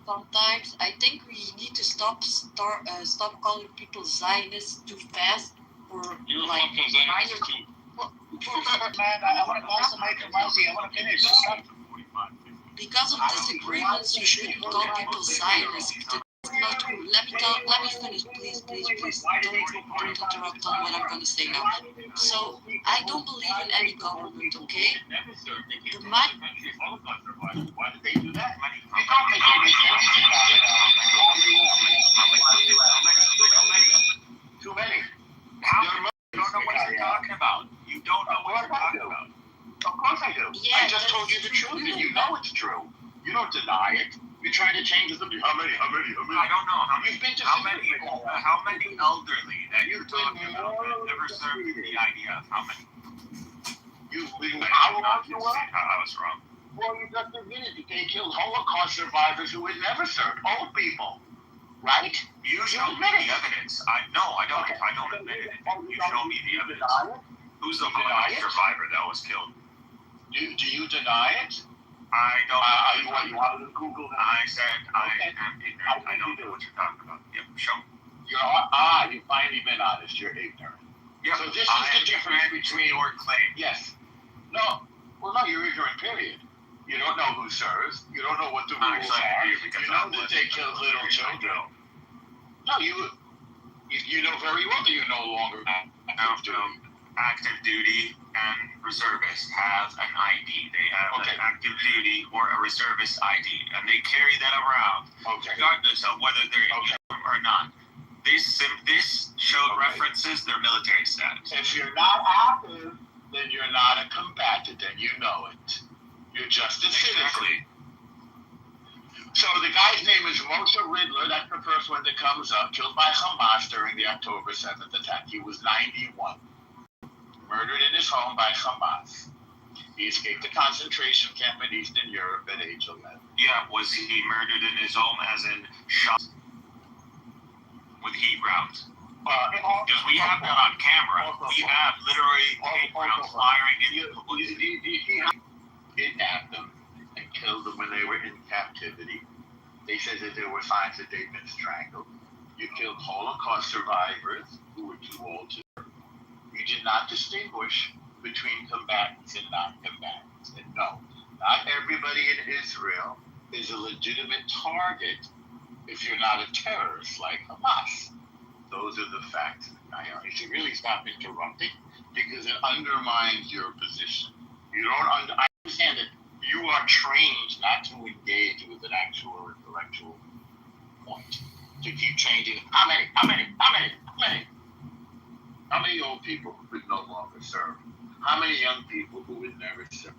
sometimes. I think we need to stop calling people Zionists too fast. Or you're like, a fucking Zionist too. Man, I want to call somebody from Muzzy. I want to finish. Because of disagreements, you shouldn't call people Zionists. Not true. Let me finish, please. Don't interrupt on what I'm going to say now. So, I don't believe in any government, okay? Why did they do that? Too many. You don't know what you're talking about. You don't know what you're talking about. Of course I do. Yeah, I just told you the truth, and you know it's true. You don't deny it. You're trying to change the. How many? I don't know. You've been to how many elderly that you're talking about that never served the idea? How many? How long you were? I was wrong. Well, you just admitted that they killed Holocaust survivors who had never served. Old people, right? You show me the evidence. I don't admit it. You show me the evidence. Who's the Holocaust survivor that was killed? Do you deny it? I don't. You wanted to Google that? I said I am ignorant. I don't know what you're talking about. Yep, show me. You've finally been honest. You're ignorant. Yeah, so this is the difference between your claim. Yes. No. Well, no, you're ignorant, period. You don't know who serves. You don't know what the rules are. You know that they kill little children. No, you know very well that you're no longer active duty and reservists have an ID. They have an active duty or a reservist ID, and they carry that around, regardless of whether they're in uniform or not. This showed references their military status. If you're not active, then you're not a combatant, and you know it. You're just a citizen. So the guy's name is Moshe Ridler. That's the first one that comes up. Killed by Hamas during the October 7th attack. He was 91. Murdered in his home by Hamas. He escaped the concentration camp in Eastern Europe at age 11. Yeah, was he murdered in his home as in shot with heat rounds? Because we have that on camera. We have literally heat rounds firing into the police. He kidnapped them and killed them when they were in captivity. They said that there were signs that they'd been strangled. You killed Holocaust survivors who were too old to. You did not distinguish between combatants and non-combatants. And no, not everybody in Israel is a legitimate target if you're not a terrorist like Hamas. Those are the facts. You should really stop interrupting because it undermines your position. I understand that you are trained not to engage with an actual intellectual point. To keep changing. How many? How many old people who could no longer serve? How many young people who would never serve?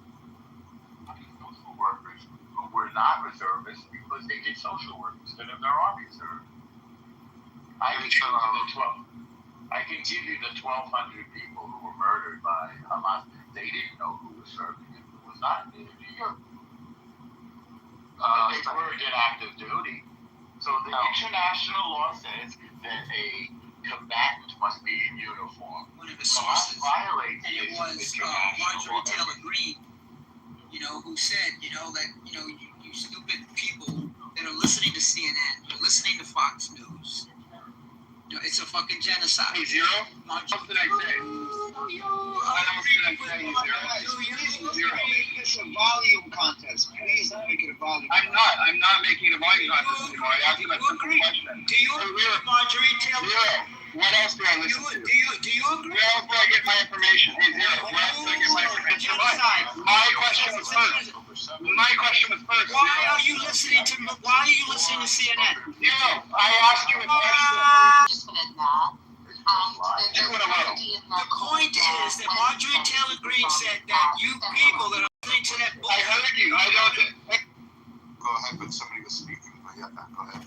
How many social workers who were not reservists because they did social work instead of their army service? I can give you the 1,200 people who were murdered by Hamas. They didn't know who was serving and who was not. Neither do you. They were in active duty. So the international law says that a combatant must be in uniform. One of the sources, violates and it was Marjorie Taylor Greene, who said, that, you stupid people that are listening to CNN, you're listening to Fox News. It's a fucking genocide. Hey, Zero? What did I say? It's a volume contest. Please don't make it a volume contest. I'm not making it a volume contest anymore. I asked you a simple question. Do you agree with Marjorie Taylor? Zero. What else do I listen to? Do you agree? Where else do I get my information? Hey, Zero. Where else do I get my information? My question was first. Why are you listening to CNN? Zero. I asked you a question. The point is that Marjorie Taylor Greene said that you people that are listening to that book. I heard you. I don't. Go ahead, but somebody was speaking. But yeah, go ahead.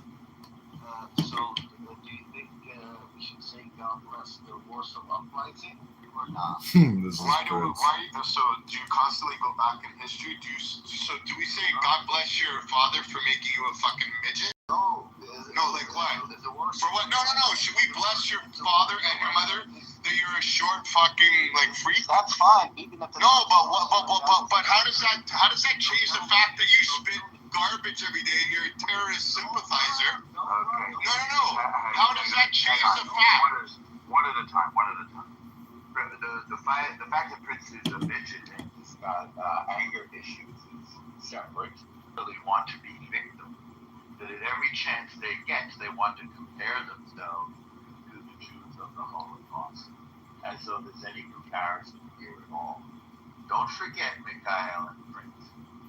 So, do you think we should say God bless the Warsaw Uprising or not? So do you constantly go back in history? Do we say God bless your father for making you a fucking midget? No, like what? For what? No. Should we bless your father and your mother that you're a short fucking freak? That's fine. No, but how does that change the fact that you spit garbage every day and you're a terrorist sympathizer. Okay. No. How does that change the fact? One at a time. The fact that Prince is a midget and he's got anger issues is separate. Really want to be victim. That at every chance they get, they want to compare themselves to the Jews of the Holocaust, as though there's any comparison here at all. Don't forget, Mikhail and Prince.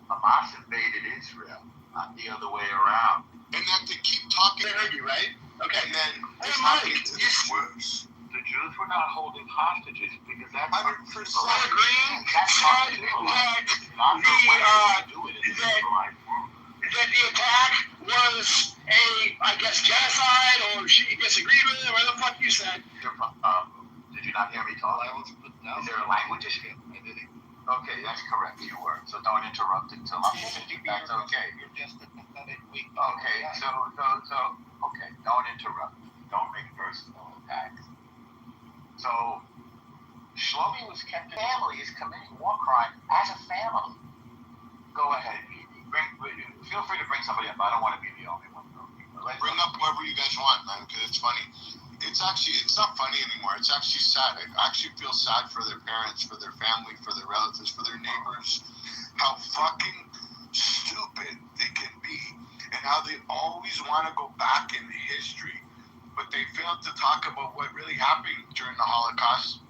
Hamas invaded Israel, not the other way around. And then to keep talking, They heard you, right? Okay. and then Hey, it's Mike, not into the worse. The Jews were not holding hostages because that's 100% agree. That's not the not the way to do it in the civilized world. That the attack was I guess, genocide, or she disagreed with it, whatever the fuck you said. Did you not hear me talk? Is there a language issue? Okay, that's correct. You were. So don't interrupt until I'm finished. That's okay. You're just a pathetic weak. Okay, so, okay, don't interrupt. Don't make personal attacks. So, Shlomi was kept in family is committing war crime as a family. Go ahead. Feel free to bring somebody up. I don't want to be the only one. Bring up whoever you guys want, man, because it's funny. It's not funny anymore. It's actually sad. I actually feel sad for their parents, for their family, for their relatives, for their neighbors. How fucking stupid they can be, and how they always want to go back in history, but they fail to talk about what really happened during the Holocaust.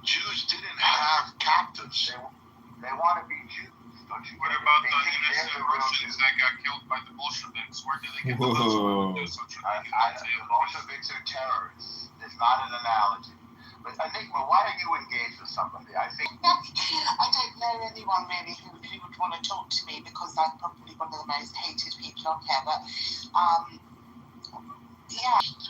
Jews didn't have captives. They want to be Jews. Don't you? What about the innocent Russians that got killed by the Bolsheviks? Where did they get the Bolsheviks? The Bolsheviks are terrorists. It's not an analogy. But Enigma, why don't you engage with somebody? I think I don't know anyone really who would want to talk to me because I'm probably one of the most hated people on here. But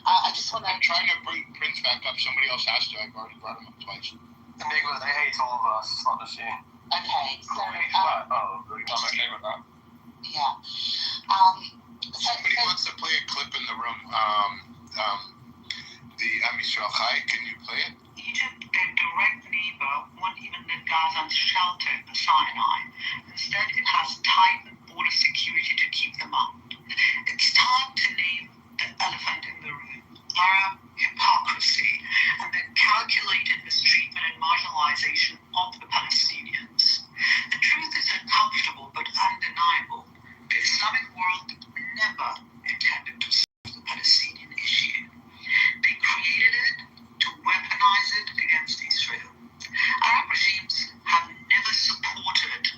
I just want to. I'm trying to bring Prince back up. Somebody else has to. I've already brought him up twice. Enigma, they hate all of us. It's not the same. Okay, so Okay with that. yeah. Somebody wants to play a clip in the room. The Am Yisrael Chai. Can you play it? Egypt, their direct neighbor, won't even let Gaza shelter in the Sinai. Instead, it has tightened border security to keep them out. It's time to name the elephant in the room: Arab hypocrisy and the calculated mistreatment and marginalization of the Palestinians. The truth is uncomfortable but undeniable. The Islamic world never intended to solve the Palestinian issue. They created it to weaponize it against Israel. Arab regimes have never supported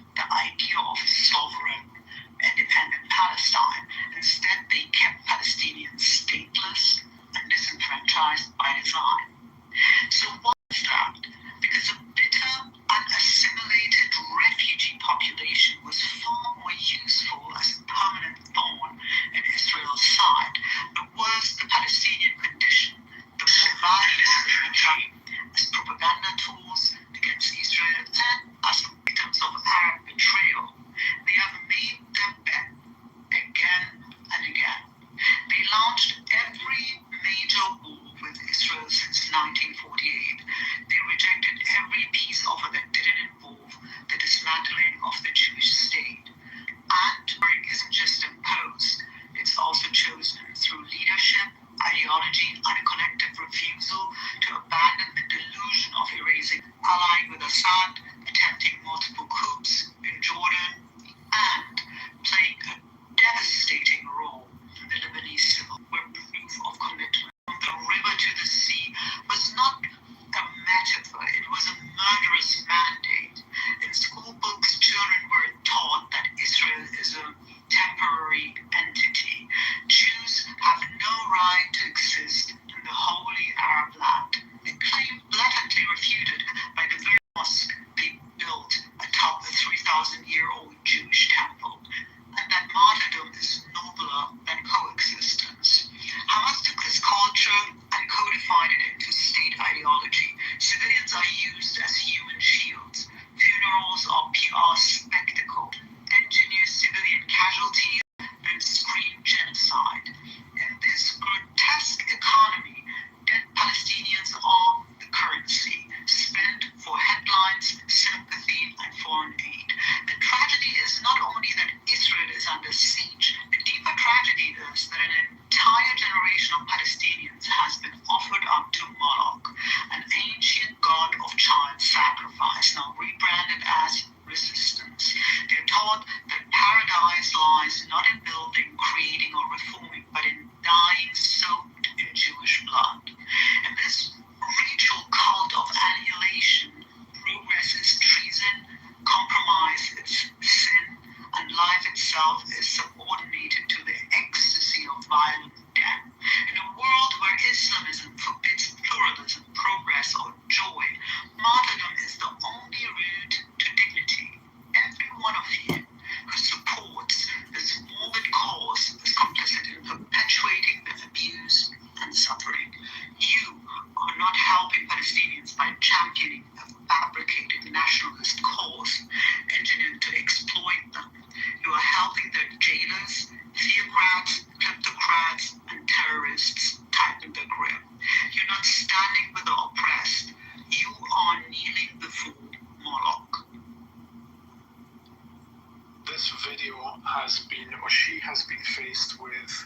she has been faced with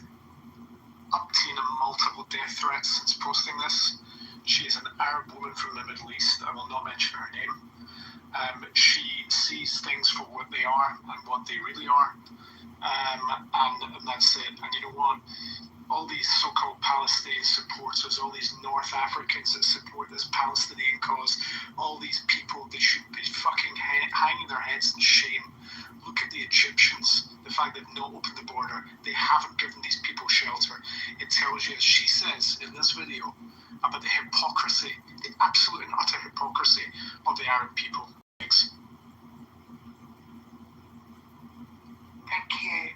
up to multiple death threats since posting this. She is an Arab woman from the Middle East. I will not mention her name. She sees things for what they are and what they really are. And that's it. And you know what? All these so-called Palestinian supporters, all these North Africans that support this Palestinian cause, all these people, they should be fucking hanging their heads in shame. Look at the Egyptians, the fact they've not opened the border, they haven't given these people shelter. It tells you, as she says in this video, about the hypocrisy, the absolute and utter hypocrisy of the Arab people. Thanks. Thank you.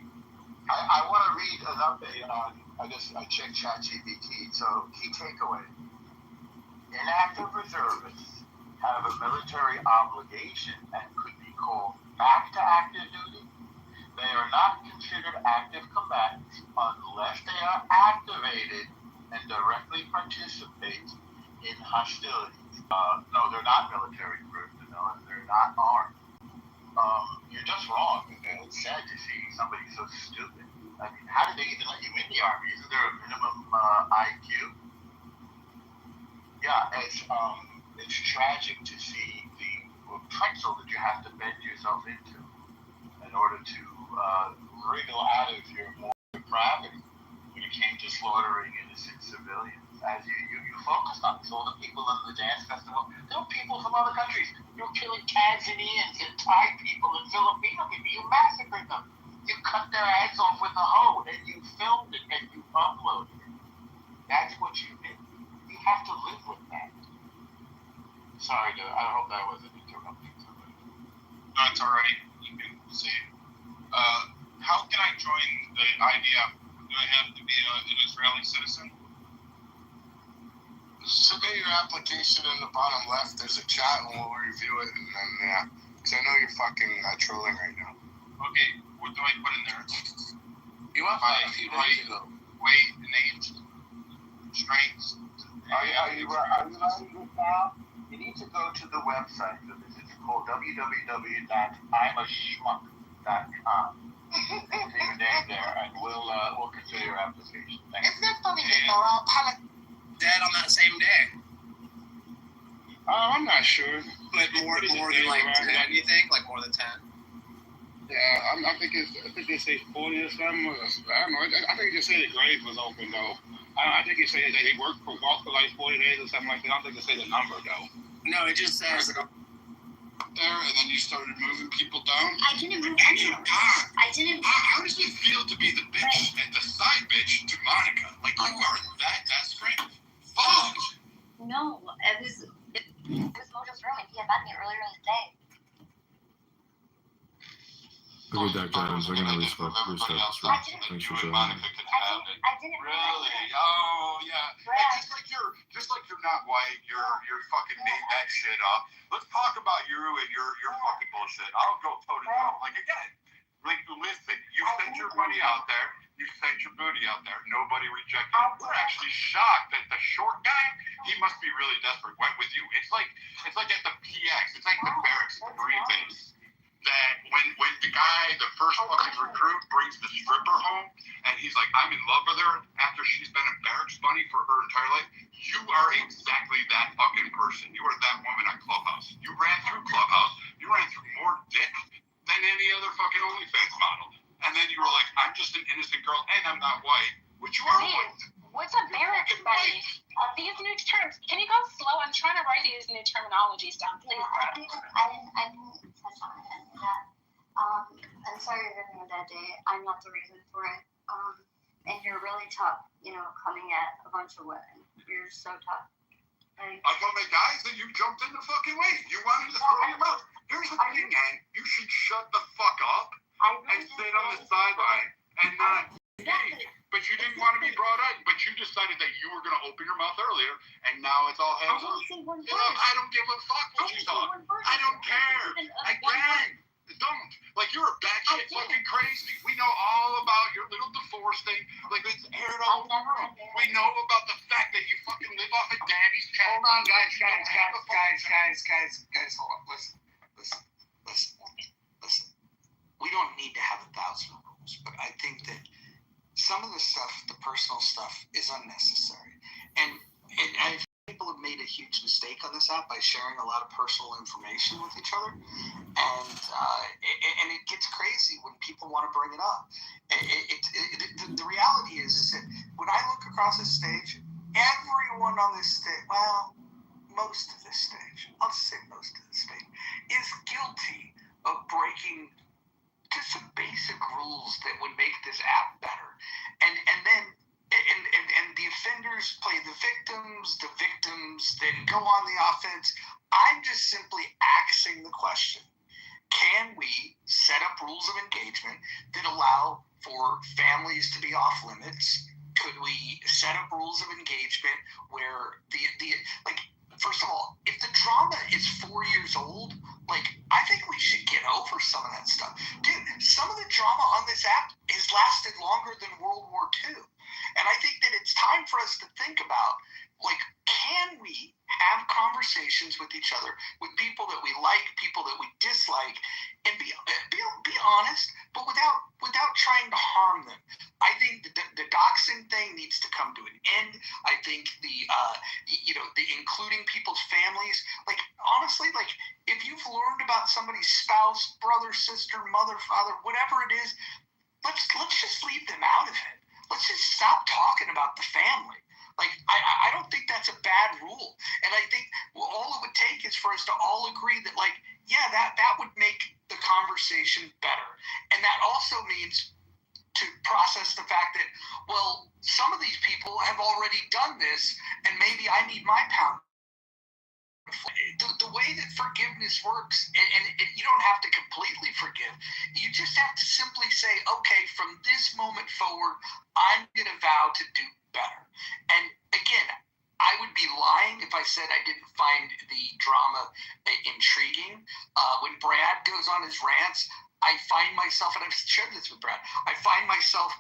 I want to read an update on, I checked ChatGPT, so key takeaway. Inactive reservists have a military obligation and could be called back to active duty. They are not considered active combatants unless they are activated and directly participate in hostilities. No, they're not military personnel, and they're not armed. You're just wrong. It's sad to see somebody so stupid. I mean, how did they even let you in the Army? Isn't there a minimum IQ? Yeah, it's tragic to see the pretzel that you have to bend yourself into in order to wriggle out of your more depravity when it came to slaughtering innocent civilians. As you focused on this, all the people at the dance festival, there were people from other countries. You were killing Tanzanians and Thai people and Filipino people. You massacred them. You cut their heads off with a hoe, and you filmed it, and you uploaded it. That's what you did. You have to live with that. Sorry, I hope that wasn't interrupting somebody. No, it's all right. You can see. How can I join the IDF? Do I have to be an Israeli citizen? Submit your application in the bottom left. There's a chat, and we'll review it, and then, because I know you're fucking trolling right now. Okay, what do I put in there? You want height, weight, and age. Strengths. Are you running this now? You need to go to the website for this. It's called www.imaschmuck.com. Enter your name there, and we'll consider your application. Thanks. Isn't it funny that they're all Dead on that same day. I'm not sure. But more than like 10, you think? Like more than 10? Yeah, I think they say 40 or something. I don't know. I think they say the grave was open though. I think they say that they worked for like 40 days or something like that. I don't think they say the number though. No, it just says there, and then you started moving people down. I didn't move anyone. I didn't. How does it feel to be the bitch and the side bitch to Monica? Like you are that desperate? Fuck! No, it was Mojo's room, and he had met me earlier in the day. Look at that, guys. We're gonna restart this room. Thanks for joining. I didn't Really? Oh yeah. Hey, just like you're not white, you're fucking made that shit up. Let's talk about you and your fucking bullshit. I'll go toe to toe. Like again. Like listen, you sent your money out there, you sent your booty out there, nobody rejected it. We're actually shocked that the short guy, he must be really desperate, went with you. It's like at the PX, it's like the barracks at the Green Base. That when the guy, the first fucking recruit, brings the stripper home, and he's like, I'm in love with her after she's been a barracks bunny for her entire life. You are exactly that fucking person. You are that woman at Clubhouse. You ran through Clubhouse. You ran through more dick than any other fucking OnlyFans model. And then you were like, I'm just an innocent girl, and I'm not white. Which you are white. What's a barracks bunny? These new terms. Can you go slow? I'm trying to write these new terminologies down, please. I didn't touch on it. Yeah. I'm sorry you're having a bad day. I'm not the reason for it. And you're really tough, coming at a bunch of women. You're so tough. I told my guys that you jumped in the fucking way. You wanted to throw your mouth. Here's the thing, man. You should shut the fuck up and sit on the sideline and not engage. But you didn't want to be brought up. But you decided that you were going to open your mouth earlier, and now it's all hands on. I don't give a fuck what you thought. I don't care. Again, don't. Like, you're a batshit fucking crazy. We know all about your little divorce thing. Like, it's aired all over the world. We know about the fact that you fucking live off of daddy's check. Hold on, guys. Hold on. Listen. We don't need to have 1,000 rules. I think that some of the stuff, the personal stuff, is unnecessary. And I think people have made a huge mistake on this app by sharing a lot of personal information with each other. And it gets crazy when people want to bring it up. The reality is that when I look across this stage, everyone on this stage, well, most of this stage, I'll say most of this stage, is guilty of breaking just some basic rules that would make this app better. And then the offenders play the victims then go on the offense. I'm just simply asking the question, can we set up rules of engagement that allow for families to be off limits? Could we set up rules of engagement where first of all, if the drama is 4 years old, I think we should get over some of that stuff. Dude, some of the drama on this app has lasted longer than World War II. And I think that it's time for us to think about, can we have conversations with each other, with people that we like, people that we dislike, and be honest, but without trying to harm them. I think the doxing thing needs to come to an end. I think the including people's families. Honestly, if you've learned about somebody's spouse, brother, sister, mother, father, whatever it is, let's just leave them out of it. Let's just stop talking about the family. I don't think that's a bad rule. And I think all it would take is for us to all agree that, that would make the conversation better. And that also means to process the fact that, well, some of these people have already done this, and maybe I need my pound. The way that forgiveness works, and you don't have to completely forgive, you just have to simply say, okay, from this moment forward, I'm going to vow to do better. And again, I would be lying if I said I didn't find the drama intriguing. When Brad goes on his rants, I find myself, and I've shared this with Brad, I find myself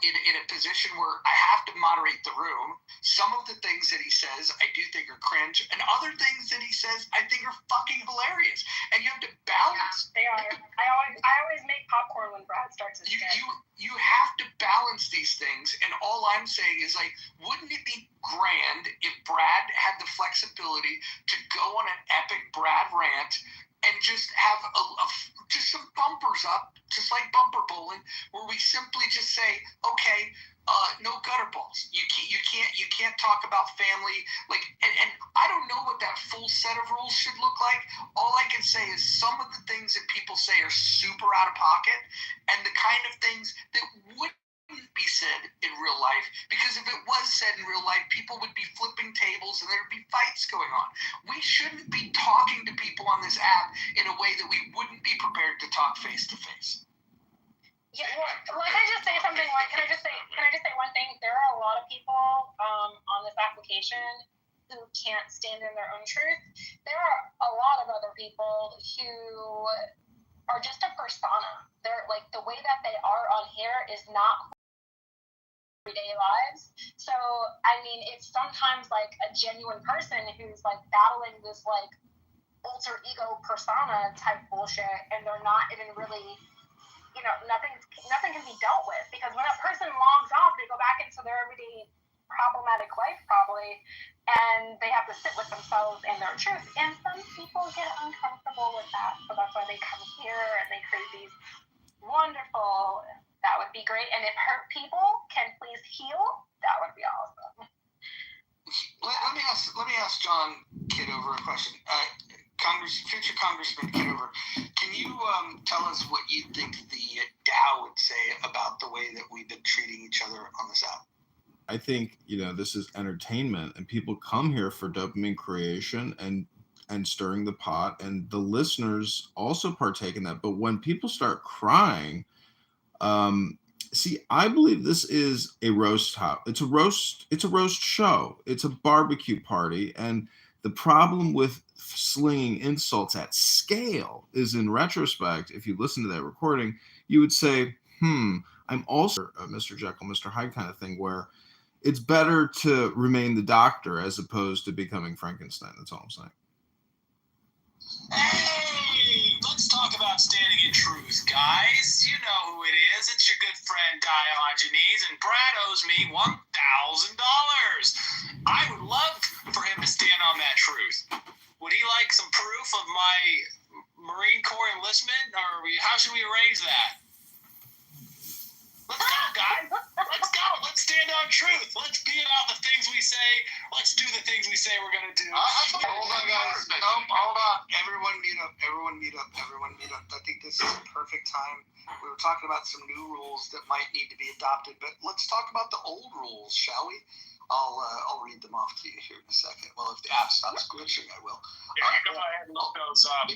in a position where I have to moderate the room. Some of the things that he says I do think are cringe, and other things that he says I think are fucking hilarious. And you have to balance. Yeah, they are. I always make popcorn when Brad starts his shit. You have to balance these things, and all I'm saying is, wouldn't it be grand if Brad had the flexibility to go on an epic Brad rant and just have just some bumpers up, just like bumper bowling, where we simply just say, okay, no gutter balls. You can't talk about family. And I don't know what that full set of rules should look like. All I can say is some of the things that people say are super out of pocket, and the kind of things that wouldn't be said in real life, because if it was said in real life, people would be flipping tables and there'd be fights going on. We shouldn't be talking to people on this app in a way that we wouldn't be prepared to talk face to face. Yeah, well, can I just say something? Can I just say one thing? There are a lot of people on this application who can't stand in their own truth. There are a lot of other people who are just a persona. They're the way that they are on here is not everyday lives. So I mean, it's sometimes a genuine person who's battling this alter ego persona type bullshit, and they're not even really, nothing can be dealt with, because when a person logs off, they go back into their everyday problematic life probably, and they have to sit with themselves and their truth. And some people get uncomfortable with that, so that's why they come here and they create these wonderful. That would be great. And if hurt people can please heal, that would be awesome. Let me ask John Kitover a question. Future Congressman Kitover, can you tell us what you think the Dow would say about the way that we've been treating each other on this app? I think, this is entertainment, and people come here for dopamine creation and stirring the pot, and the listeners also partake in that. But when people start crying, I believe this is a roast house. It's a roast show. It's a barbecue party. And the problem with slinging insults at scale is, in retrospect, if you listen to that recording, you would say, I'm also a Mr. Jekyll, Mr. Hyde kind of thing, where it's better to remain the doctor as opposed to becoming Frankenstein. That's all I'm saying. Hey, let's talk about standing in truth, guys. You know who it is. It's your good friend Diogenes, and Brad owes me $1,000. I would love for him to stand on that truth. Would he like some proof of my Marine Corps enlistment, or how should we arrange that? Let's go, guys. Let's go. Let's stand on truth. Let's be about the things we say. Let's do the things we say we're going to do. Hold on, guys. Hold on. Everyone meet up. Everyone meet up. Everyone meet up. I think this is the perfect time. We were talking about some new rules that might need to be adopted, but let's talk about the old rules, shall we? I'll read them off to you here in a second. Well, if the app stops glitching, I will. Yeah, you go ahead and look those up.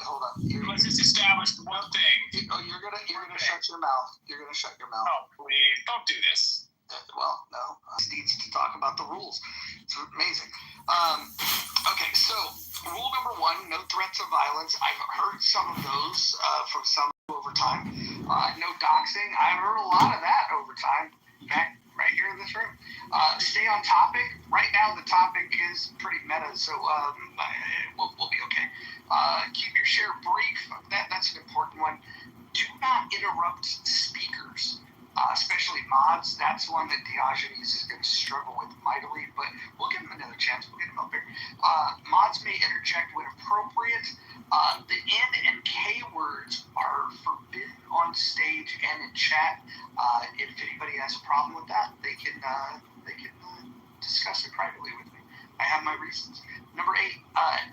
Hold on. Let's just establish one thing. You're gonna shut your mouth. You're gonna shut your mouth. Oh, please, don't do this. Well, no. He needs to talk about the rules. It's amazing. Okay, so rule number 1: no threats of violence. I've heard some of those from some over time. No doxing. I've heard a lot of that over time. Right here in this room. Stay on topic. Right now, the topic is pretty meta, so we'll be okay. Keep your share brief. That's an important one. Do not interrupt speakers, especially mods. That's one that Diogenes is going to struggle with mightily, but we'll give him another chance. We'll get him up here. Mods may interject when appropriate. The N and K words are forbidden on stage and in chat. If anybody has a problem with that, they can discuss it privately with me. I have my reasons. Number 8,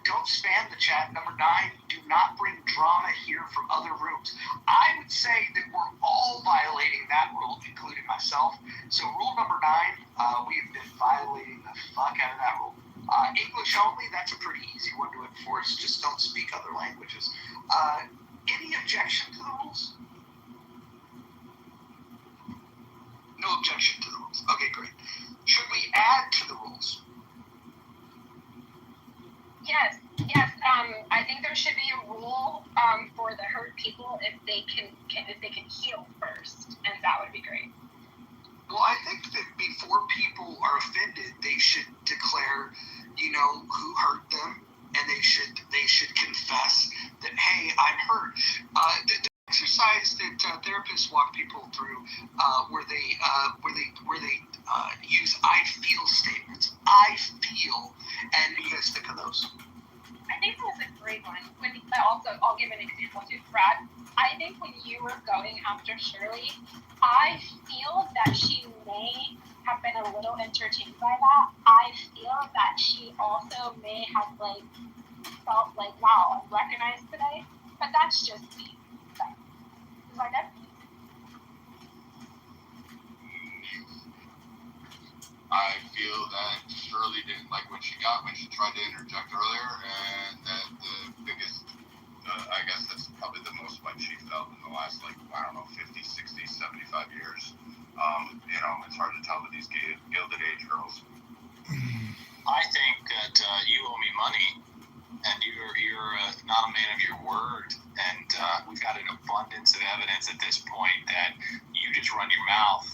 don't spam the chat. Number 9, do not bring drama here from other rooms. I would say that we're all violating that rule, including myself. So rule number 9, we've been violating the fuck out of that rule. English only, that's a pretty easy one to enforce. Just don't speak other languages. Any objection to the rules? No objection to the rules. Okay, great. Should we add to the rules? Yes. I think there should be a rule for the hurt people if they can heal first, and that would be great. Well, I think that before people are offended, they should declare, who hurt them, and they should confess that, hey, I'm hurt. The exercise that therapists walk people through, where they use "I feel" statements. I feel, and you guys think of those? I think that was a great one. I'll give an example too, Brad. I think when you were going after Shirley, I feel that she may have been a little entertained by that. I feel that she also may have felt like, wow, I'm recognized today. But that's just me. Is that good? I feel that Shirley didn't like what she got when she tried to interject earlier, and that the biggest, I guess that's probably the most what she felt in the last, 50, 60, 75 years. It's hard to tell with these Gilded Age girls. I think that you owe me money, and you're not a man of your word, and we've got an abundance of evidence at this point that you just run your mouth.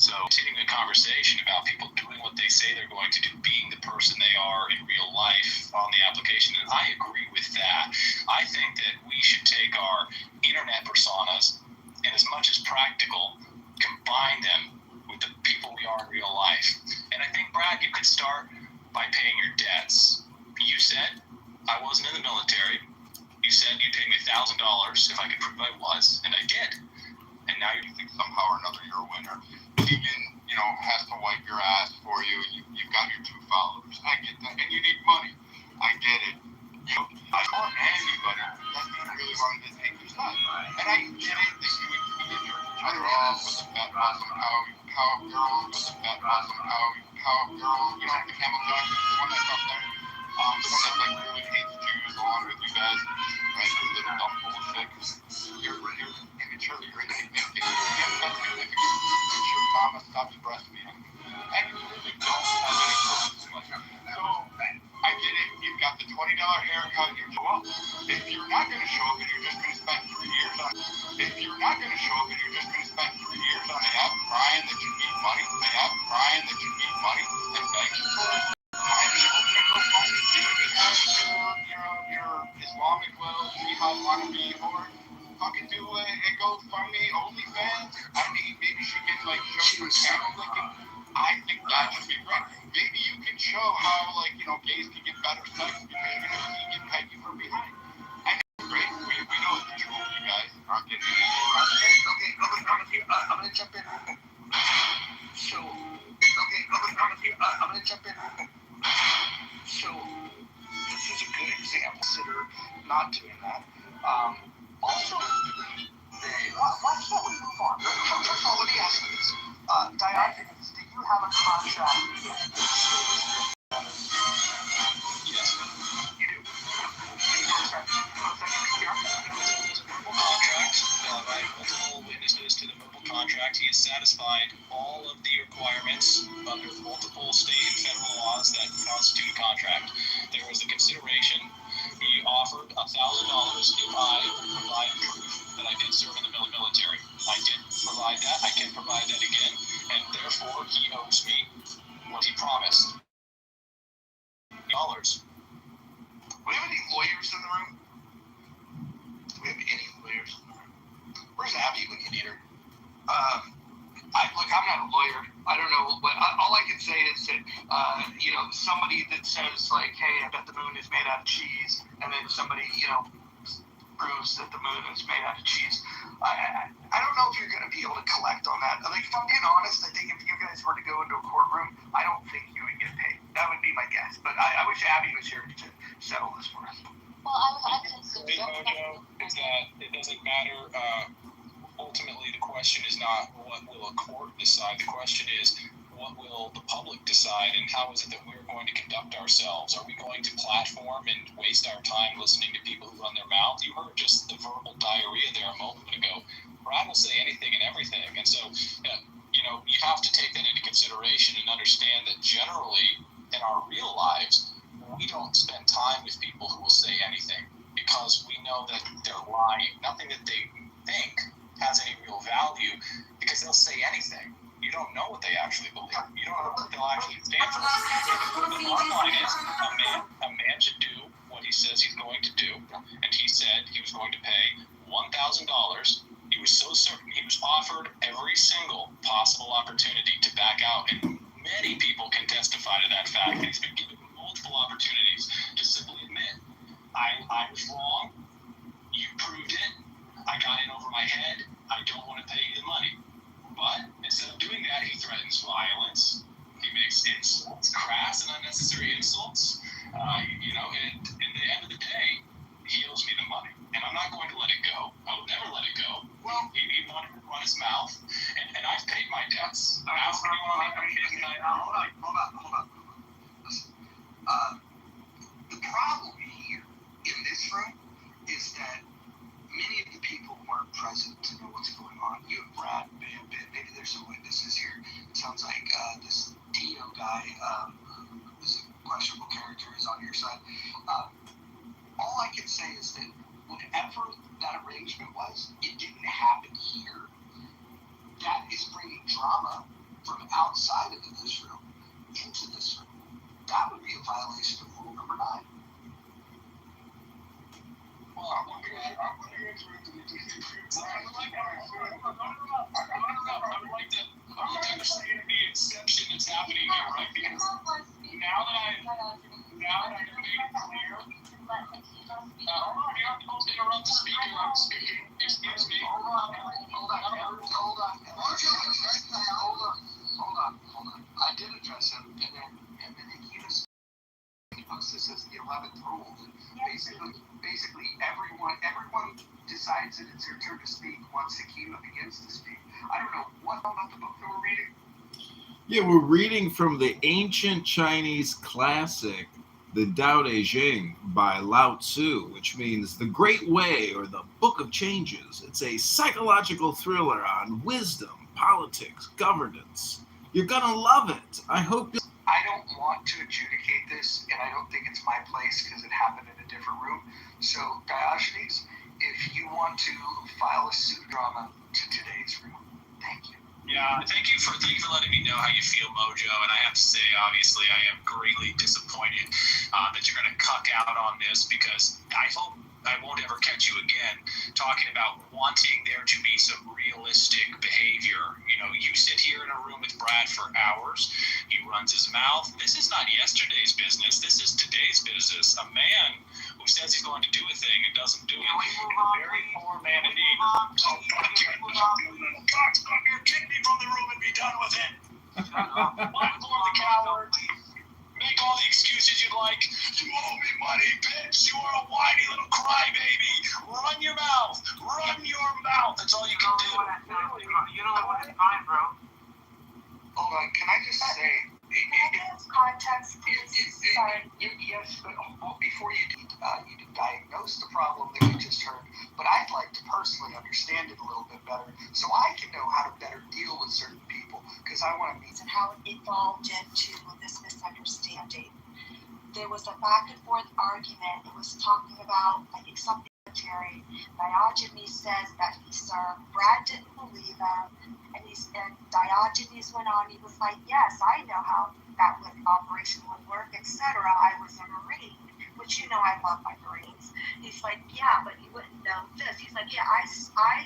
So continuing a conversation about people doing what they say they're going to do, being the person they are in real life on the application, and I agree with that. I think that we should take our internet personas and, as much as practical, combine them with the people we are in real life. And I think, Brad, you could start by paying your debts. You said I wasn't in the military. You said you'd pay me $1,000 if I could prove I was, and I did. And now you think somehow or another you're a winner. Keegan, has to wipe your ass for you. You've got your 2 followers. I get that. And you need money. I get it. I don't want anybody that really wanted to take your side. And I get it that you would be your girl with the fat awesome cow girl with the fat awesome cow girl, the camel dog, the one that's up there. The one that really hates Jews along with you guys. Right, the little dumb bullshit. You're immaturely, you're insignificant. Your mama stops breastfeeding. And you really don't have any purpose like that. So, I get it. You've got the $20 haircut. If you're not going to show up and you're just going to spend 3 years on the app crying that you need money, and begging for it, why are you opening a GoFundMe? Your Islamic will OnlyFans. I mean, maybe she can like show you a channel licking. I think that should be right. Maybe you can show how like gays can get better sex because you get Peggy from behind. I think it's great. We know the truth, you guys aren't getting it. Okay, I'm gonna jump in. So, I'm gonna jump in. So, this is a good example. Consider not doing that. Also, why can't we move on? First of all, let me ask you this. Diogenes, do you have a contract? Yes, you do. Contract. I have multiple witnesses to the verbal contract. He has satisfied all of the requirements under multiple state and federal laws that constitute a contract. There was a consideration. He offered $1,000 if I provide proof that I did serve in the military. I did provide that. I can provide that again, and therefore he owes me what he promised. $. Do we have any lawyers in the room? Do we have any lawyers in the room? Where's Abby when you need her? Look, I'm not a lawyer. I don't know, but all I can say is that, somebody that says, like, hey, I bet the moon is made out of cheese, and then somebody, proves that the moon is made out of cheese. I don't know if you're going to be able to collect on that. Like, if I'm being honest, I think if you guys were to go into a courtroom, I don't think you would get paid. That would be my guess. But I wish Abby was here to settle this for us. Well, I can The big mojo is that it doesn't matter. Ultimately, the question is not what will a court decide. The question is what will the public decide, and how is it that we're going to conduct ourselves? Are we going to platform and waste our time listening to people who run their mouth? You heard just the verbal diarrhea there a moment ago. Brad will say anything and everything, and so you have to take that into consideration and understand that generally in our real lives we don't spend time with people who will say anything because we know that they're lying. Nothing that they think has any real value because they'll say anything. You don't know what they actually believe. You don't know what they'll actually stand for. The bottom line is a man should do what he says he's going to do, and he said he was going to pay $1,000. He was so certain. He was offered every single possible opportunity to back out, and many people can testify to that fact. He's been given multiple opportunities to simply admit, I was wrong. You proved it. I got in over my head. I don't want to pay you the money. But instead of doing that, he threatens violence. He makes insults, crass and unnecessary insults. And in the end of the day, he owes me the money. And I'm not going to let it go. I will never let it go. Well, he wanted to run his mouth. And I've paid my debts. Hold on. Listen. The problem here in this room is that many of the people weren't present to know what's going on. You and Brad, maybe there's some witnesses here. It sounds like this Dio guy, who's a questionable character, is on your side. All I can say is that whatever that arrangement was, it didn't happen here. That is bringing drama from outside of this room into this room. That would be a violation of rule number 9. Well, I would like to understand the exception that's happening here, right? Because now that I have made it clear, hold on, you're not supposed to interrupt the speaker. I'm speaking. Excuse me. Hold on. I did address him, and then he just this as the 11th rule. Basically, everyone decides that it's their turn to speak once Akima begins to speak. I don't know what about the book that we're reading. Yeah, we're reading from the ancient Chinese classic, the Tao Te Ching by Lao Tzu, which means the Great Way or the Book of Changes. It's a psychological thriller on wisdom, politics, governance. You're gonna love it. I hope. I don't want to adjudicate this, and I don't think it's my place because it happened in a different room. So, Diogenes, if you want to file a suit drama to today's room, thank you. Yeah, thank you for letting me know how you feel, Mojo. And I have to say, obviously, I am greatly disappointed that you're going to cuck out on this because I hope I won't ever catch you again talking about wanting there to be some real animalistic behavior. You know, you sit here in a room with Brad for hours. He runs his mouth. This is not yesterday's business. This is today's business. A man who says he's going to do a thing and doesn't do it is a very poor man indeed. So, kick me from the room and be done with it. I'm for the coward. Make all the excuses you'd like. You owe me money, bitch. You are a whiny little crybaby. Run your mouth. Run your mouth. That's all you can do. You know what? Fine, bro. Hold on. Can I just say? Context, please. Sorry. Yes, but before you diagnose the problem that we just heard, but I'd like to personally understand it a little bit better so I can know how to better deal with certain people, because I want to meet. And how it evolved into this misunderstanding. There was a back and forth argument. It was talking about, I think, something military. Diogenes says that he served. Brad didn't believe him. And Diogenes went on. He was like, yes, I know how that operation would work, etc. I was a Marine, which you know I love my Marines. He's like, yeah, but you wouldn't know this. He's like, yeah, I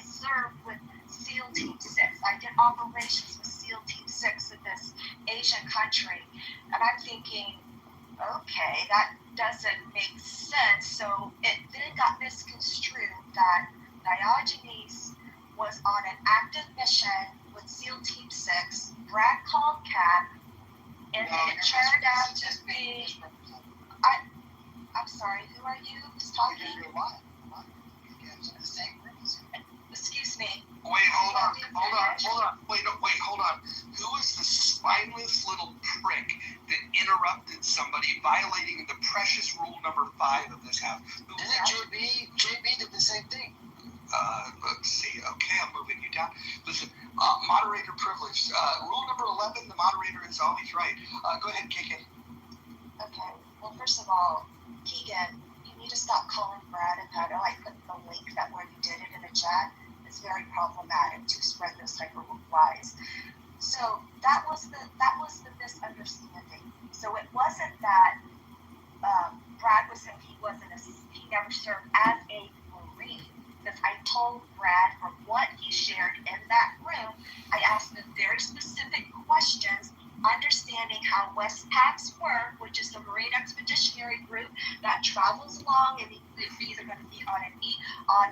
served with SEAL Team 6. I did operations with SEAL Team 6 in this Asian country. And I'm thinking, okay, that doesn't make sense. So it then got misconstrued that Diogenes was on an active mission with SEAL Team 6. Brad called Cap, and it turned out to be. I'm sorry, who are you? Who's talking? Excuse me. Wait, hold on. Who was the spineless little prick that interrupted somebody violating the precious rule number 5 of this house? JB did the same thing. Let's see. Okay, I'm moving you down. Listen, moderator privilege. Rule number 11, the moderator is always right. Go ahead, Keegan. Okay. Well, first of all, Keegan, you need to stop calling Brad and Pato. I put the link that where you did it in the chat. It's very problematic to spread those type of lies. So that was the misunderstanding. So it wasn't that Brad was saying he never served as a Marine. Because I told Brad from what he shared in that room, I asked him very specific questions, understanding how Westpac's work, which is the Marine Expeditionary Group that travels along and it's either going to be on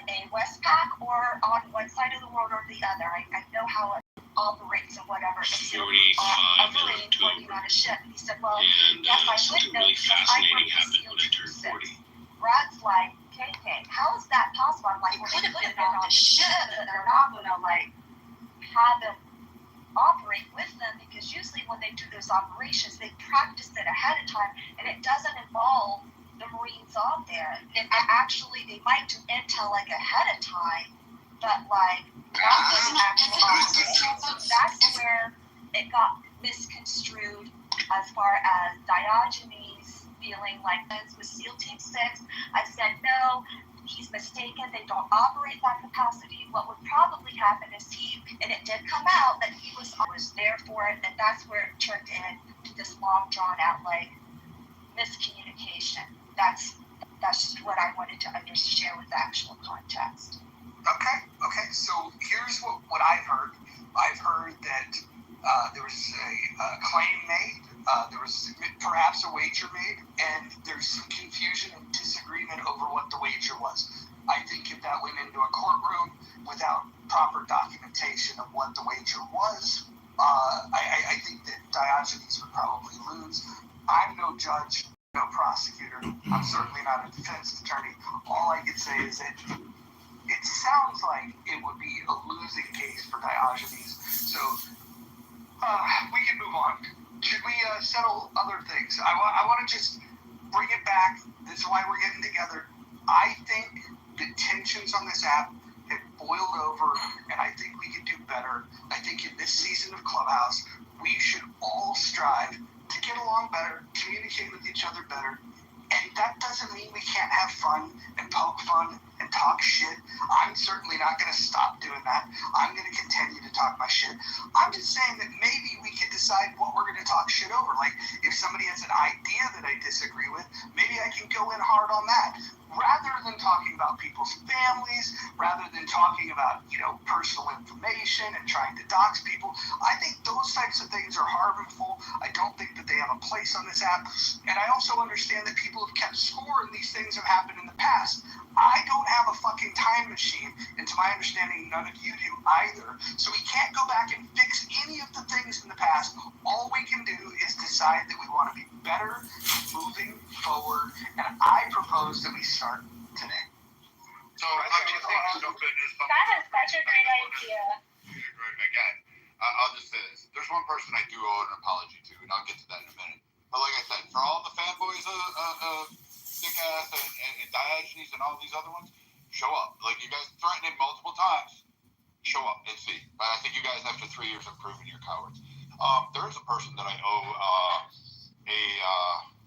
a Westpac or on one side of the world or the other. I know how it operates and whatever. So, a Marine working on a ship. He said, well, yes, I would know because I work with SEAL Team 6. Brad's like, okay, how is that possible? I'm like, well, they could have been on the ship, but they're not going to, have them operate with them, because usually when they do those operations, they practice it ahead of time, and it doesn't involve the Marines on there. And actually, they might do intel, ahead of time, but, not the actual operation. So that's where it got misconstrued as far as Diogenes feeling like this with SEAL Team 6. I said, no, he's mistaken. They don't operate that capacity. What would probably happen is and it did come out that he was there for it, and that's where it turned into this long, drawn out, miscommunication. That's just what I wanted to share with the actual context. Okay. So here's what I've heard. I've heard that there was a claim made. There was perhaps a wager made, and there's some confusion and disagreement over what the wager was. I think if that went into a courtroom without proper documentation of what the wager was, I think that Diogenes would probably lose. I'm no judge, no prosecutor. I'm certainly not a defense attorney. All I can say is that it sounds like it would be a losing case for Diogenes. So we can move on. Should we settle other things? I want to just bring it back. This is why we're getting together. I think the tensions on this app have boiled over, and I think we can do better. I think in this season of Clubhouse, we should all strive to get along better, communicate with each other better. And that doesn't mean we can't have fun and poke fun and talk shit. I'm certainly not going to stop doing that. I'm going to continue to talk my shit. I'm just saying that maybe we can decide what we're going to talk shit over. Like, if somebody has an idea that I disagree with, maybe I can go in hard on that. Rather than talking about people's families, rather than talking about, personal information and trying to dox people. I think those types of things are harmful. I don't think that they have a place on this app. And I also understand that people have kept score and these things have happened in the past. I don't have a fucking time machine, and to my understanding, none of you do either. So we can't go back and fix any of the things in the past. All we can do is decide that we want to be better moving forward, and I propose that we start today. So, I mean, that is such a great idea. Again, I'll just say this. There's one person I do owe an apology to, and I'll get to that in a minute. But like I said, for all the fanboys Dick-Ass and Diogenes and all these other ones, show up. Like, you guys threatened it multiple times. Show up and see. But I think you guys, after 3 years, have proven you're cowards. There is a person that I owe a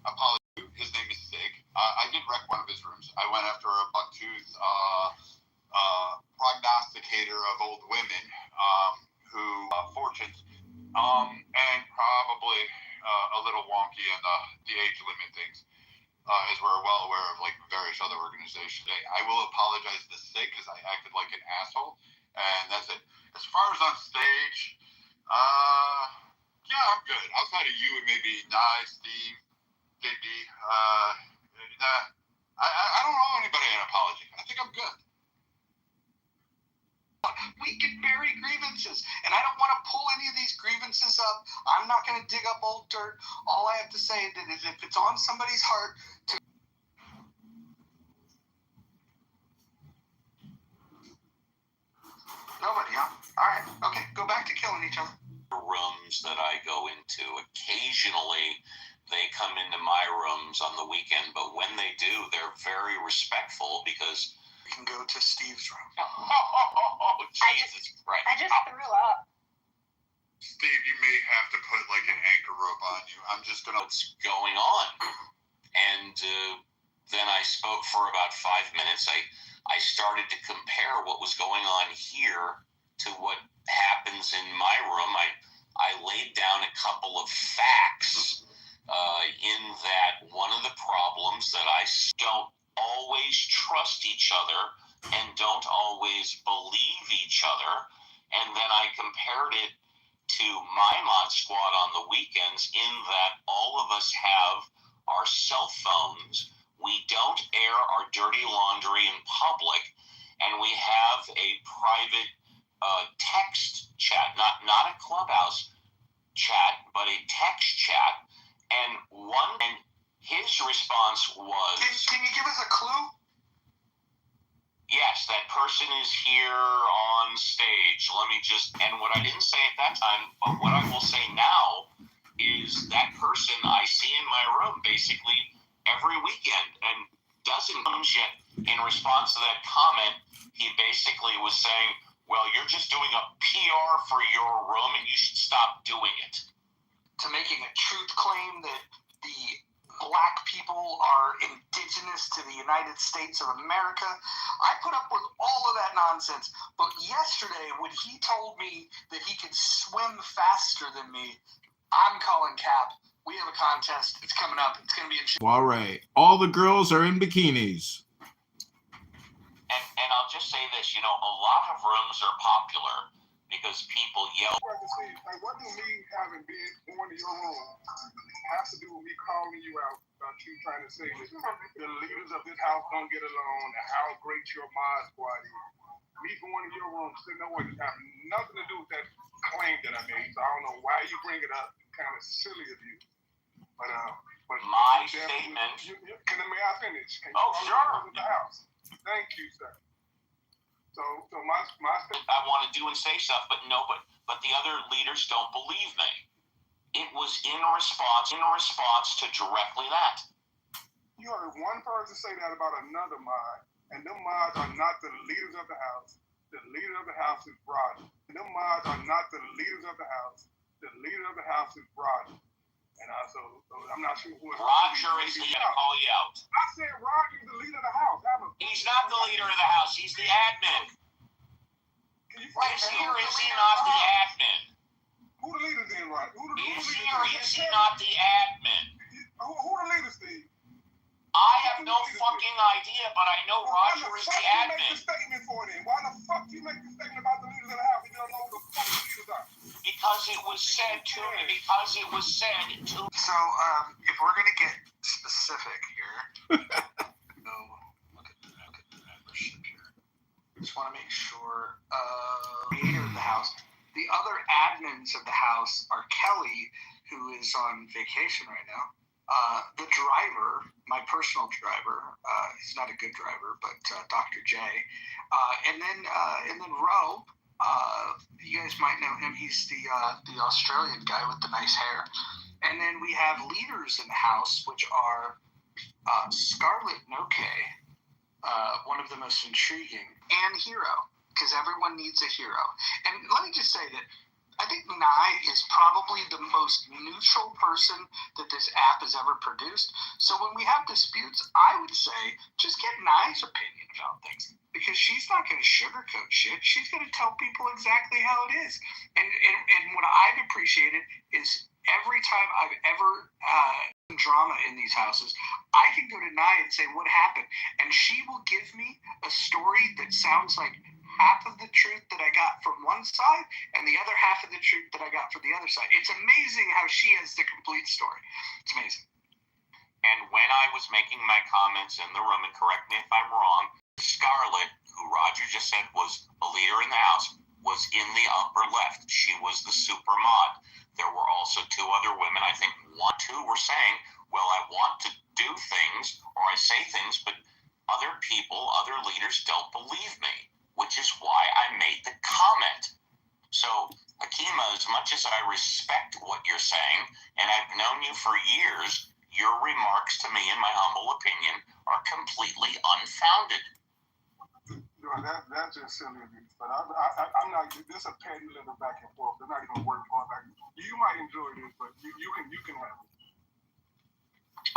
apology to. His name is Sig. I did wreck one of his rooms. I went after a bucktooth prognosticator of old women who fortunes and probably a little wonky in the age limit things, as we're well aware of, like various other organizations. I will apologize to Sig because I acted like an asshole, and that's it. As far as on stage, yeah, I'm good. Outside of you and maybe Nye, Steve, JD, I don't owe anybody an apology. I think I'm good. We can bury grievances, and I don't want to pull any of these grievances up. I'm not going to dig up old dirt. All I have to say is if it's on somebody's heart to... Nobody, huh? All right, okay, go back to killing each other. Rooms that I go into, occasionally they come into my rooms on the weekend, but when they do, they're very respectful because you can go to Steve's room. Oh, Jesus Christ. I just threw up. Steve, you may have to put like an anchor rope on you. I'm just gonna... What's going on? And then I spoke for about 5 minutes. I started to compare what was going on here to what happens in my room. I laid down a couple of facts in that one of the problems that I don't always trust each other and don't always believe each other. And then I compared it to my mod squad on the weekends in that all of us have our cell phones. We don't air our dirty laundry in public, and we have a private text chat, not a clubhouse chat, but a text chat. And his response was, Can you give us a clue? Yes, that person is here on stage. Let me just, and what I didn't say at that time, but what I will say now is that person I see in my room basically every weekend and doesn't yet. In response to that comment, he basically was saying, well, you're just doing a PR for your room and you should stop doing it. To making a truth claim that the black people are indigenous to the United States of America. I put up with all of that nonsense. But yesterday, when he told me that he could swim faster than me, I'm calling cap. We have a contest. It's coming up. It's going to be in... All right. All the girls are in bikinis. And I'll just say this, a lot of rooms are popular because people yell. Like, what do me having been going to your room have to do with me calling you out about you trying to say that the leaders of this house don't get along and how great your mod squad is? Me going to your room, sitting there, it have nothing to do with that claim that I made. So I don't know why you bring it up. It's kind of silly of you. But my statement. May I finish? Can you sure. The house? Thank you, sir. So my I want to do and say stuff, but the other leaders don't believe me. It was in response to directly that. You heard one person say that about another mod, and them mods are not the leaders of the house. The leader of the house is Rodney. Them mods are not the leaders of the house. The leader of the house is Rodney. And so I'm not sure who. Roger is the call you out. I said Roger is the leader of the house. He's not the leader of the house. He's the admin. Is he or is he not the admin? Who the leaders in, Roger? Is he or is he not the admin? Who the leaders, Steve? I have no fucking idea, but I know Roger is the admin. Why the fuck you make the statement for it? Why the fuck you make the statement about the leaders of the house? You don't know who the fuck the leaders are. Because it was said to me. Because it was said to. So, if we're gonna get specific here, look at the membership here. Just want to make sure. Creator of the house. The other admins of the house are Kelly, who is on vacation right now. The driver, my personal driver, he's not a good driver, but Dr. J. And then Ro. You guys might know him. He's the Australian guy with the nice hair. And then we have leaders in the house, which are Scarlett Noke, one of the most intriguing, and Hero, because everyone needs a hero. And let me just say that I think Nye is probably the most neutral person that this app has ever produced. So when we have disputes, I would say just get Nye's opinion about things, because she's not going to sugarcoat shit. She's going to tell people exactly how it is. And what I've appreciated is every time I've ever drama in these houses, I can go to Nye and say, what happened? And she will give me a story that sounds like half of the truth that I got from one side and the other half of the truth that I got from the other side. It's amazing how she has the complete story. It's amazing. And when I was making my comments in the room, and correct me if I'm wrong, Scarlett, who Roger just said was a leader in the house, was in the upper left. She was the super mod. There were also two other women, I think two were saying, well, I want to do things, or I say things, but other people, other leaders don't believe me, which is why I made the comment. So, Hakima, as much as I respect what you're saying, and I've known you for years, your remarks to me, in my humble opinion, are completely unfounded. That's just silly abuse. But I'm not. This is a petty little back and forth. They're not even worth going back. You might enjoy this, but you can have it.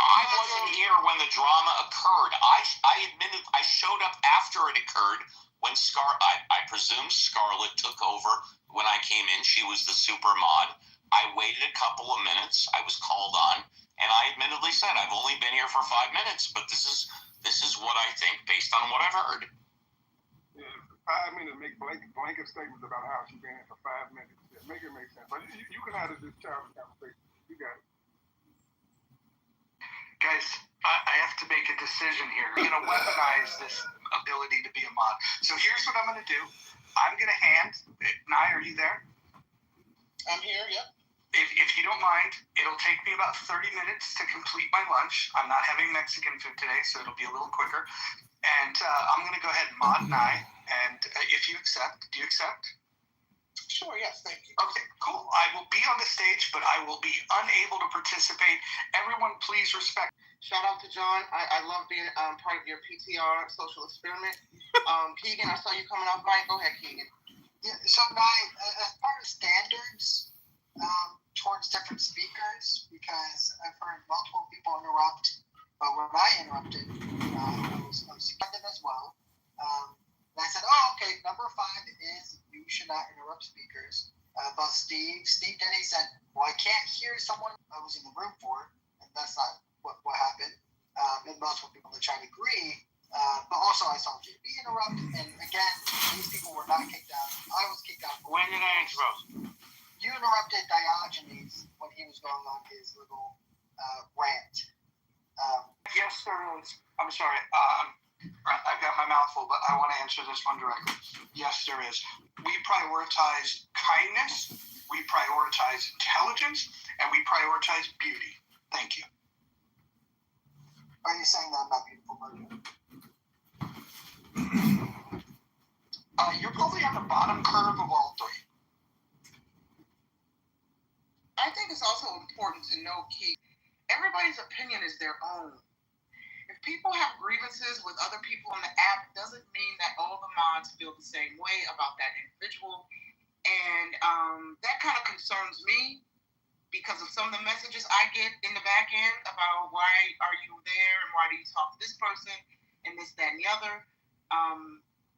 I wasn't here when the drama occurred. I admitted I showed up after it occurred when I presume Scarlett took over when I came in. She was the super mod. I waited a couple of minutes. I was called on, and I admittedly said I've only been here for 5 minutes, but this is what I think based on what I've heard. Yeah, 5 minutes make blanket statements about how she's been here for 5 minutes. Yeah, make it make sense. But you can have this childish conversation. You got it. Guys, I have to make a decision here. I'm going to weaponize this ability to be a mod. So here's what I'm going to do. I'm going to hand, Nye, are you there? I'm here, yep. If you don't mind, it'll take me about 30 minutes to complete my lunch. I'm not having Mexican food today, so it'll be a little quicker. And I'm going to go ahead and mod Nye. And if you accept, do you accept? Sure, yes, thank you. Okay, cool. I will be on the stage, but I will be unable to participate. Everyone, please respect. Shout out to John. I love being part of your PTR social experiment. Keegan, I saw you coming off mic. Go ahead, Keegan. Yeah, so Nye, as part of standards towards different speakers, because I've heard multiple people interrupt, but when I interrupted, I was them as well. And I said, oh, okay, number 5 is you should not interrupt speakers. But Steve Denny said, well, I can't hear someone I was in the room for, and that's not what happened. And multiple people that tried to agree. But also I saw JB interrupt, and again, these people were not kicked out. I was kicked out. When did I interrupt? You interrupted Diogenes when he was going on his little rant. Yes, there is. I'm sorry. I've got my mouth full, but I want to answer this one directly. Yes, there is. We prioritize kindness, we prioritize intelligence, and we prioritize beauty. Thank you. Are you saying that I'm not beautiful, Virgil? You're probably on the bottom curve of all 3. I think it's also important to know, Keith, everybody's opinion is their own. If people have grievances with other people on the app, doesn't mean that all the mods feel the same way about that individual. And that kind of concerns me because of some of the messages I get in the back end about why are you there and why do you talk to this person and this, that, and the other.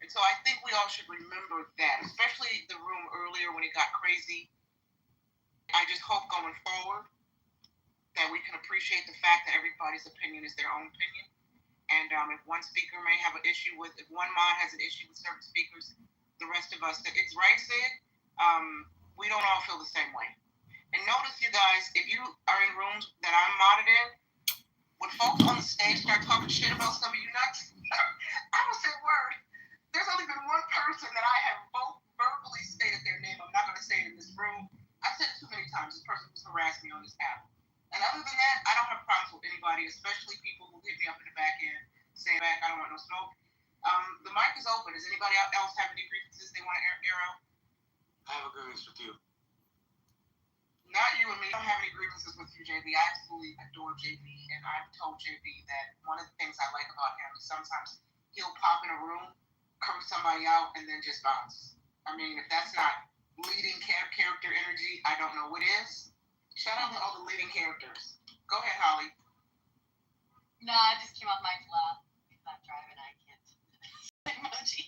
And so I think we all should remember that, especially the room earlier when it got crazy. I just hope going forward that we can appreciate the fact that everybody's opinion is their own opinion And if one speaker may have an issue with, if one mod has an issue with certain speakers, the rest of us, it's right, Sid. We don't all feel the same way. And notice, you guys, if you are in rooms that I'm modded in, when folks on the stage start talking shit about some of you nuts, I don't say a word. There's only been one person that I have both verbally stated their name. I'm not going to say it in this room. I've said it too many times. This person who's harassed me on this app. And other than that, I don't have problems with anybody, especially people who hit me up in the back end saying, back, I don't want no smoke. The mic is open. Does anybody else have any grievances they want to air out? I have a grievance with you. Not you and me. I don't have any grievances with you, JB. I absolutely adore JB, and I've told JB that one of the things I like about him is sometimes he'll pop in a room, curse somebody out, and then just bounce. I mean, if that's not leading character energy, I don't know what is. Shout out to all the leading characters. Go ahead, Holly. No, I just came off my lap. I'm driving. I can't. Emoji.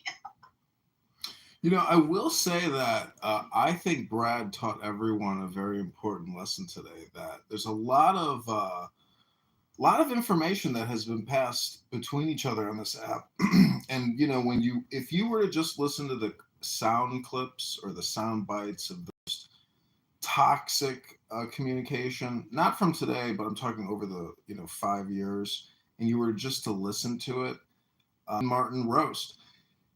You know, I will say that I think Brad taught everyone a very important lesson today. That there's a lot of information that has been passed between each other on this app, and you know, if you were to just listen to the sound clips or the sound bites of those toxic communication, not from today, but I'm talking over the 5 years, and you were just to listen to it, Martin roast.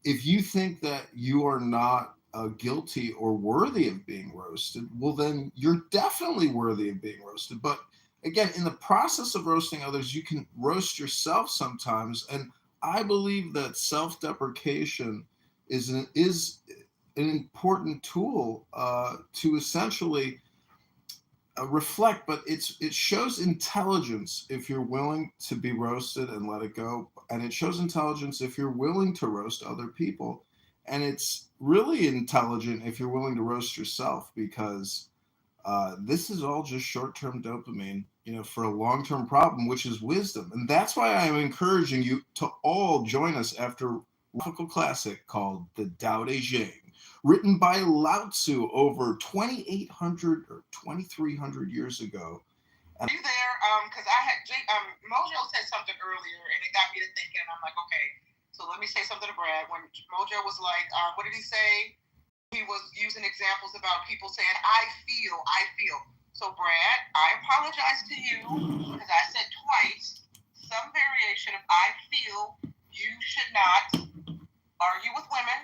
If you think that you are not guilty or worthy of being roasted, well, then you're definitely worthy of being roasted. But again, in the process of roasting others, you can roast yourself sometimes. And I believe that self-deprecation is an important tool to essentially reflect, but it shows intelligence if you're willing to be roasted and let it go, and it shows intelligence if you're willing to roast other people, and it's really intelligent if you're willing to roast yourself, because this is all just short-term dopamine, for a long-term problem, which is wisdom. And that's why I'm encouraging you to all join us after a philosophical classic called The Tao Te Ching, written by Lao Tzu over 2,800 or 2,300 years ago. Are you there? Because I had Mojo said something earlier, and it got me to thinking. And I'm like, okay, so let me say something to Brad. When Mojo was like, what did he say? He was using examples about people saying, I feel. So Brad, I apologize to you because I said twice some variation of I feel. You should not argue with women,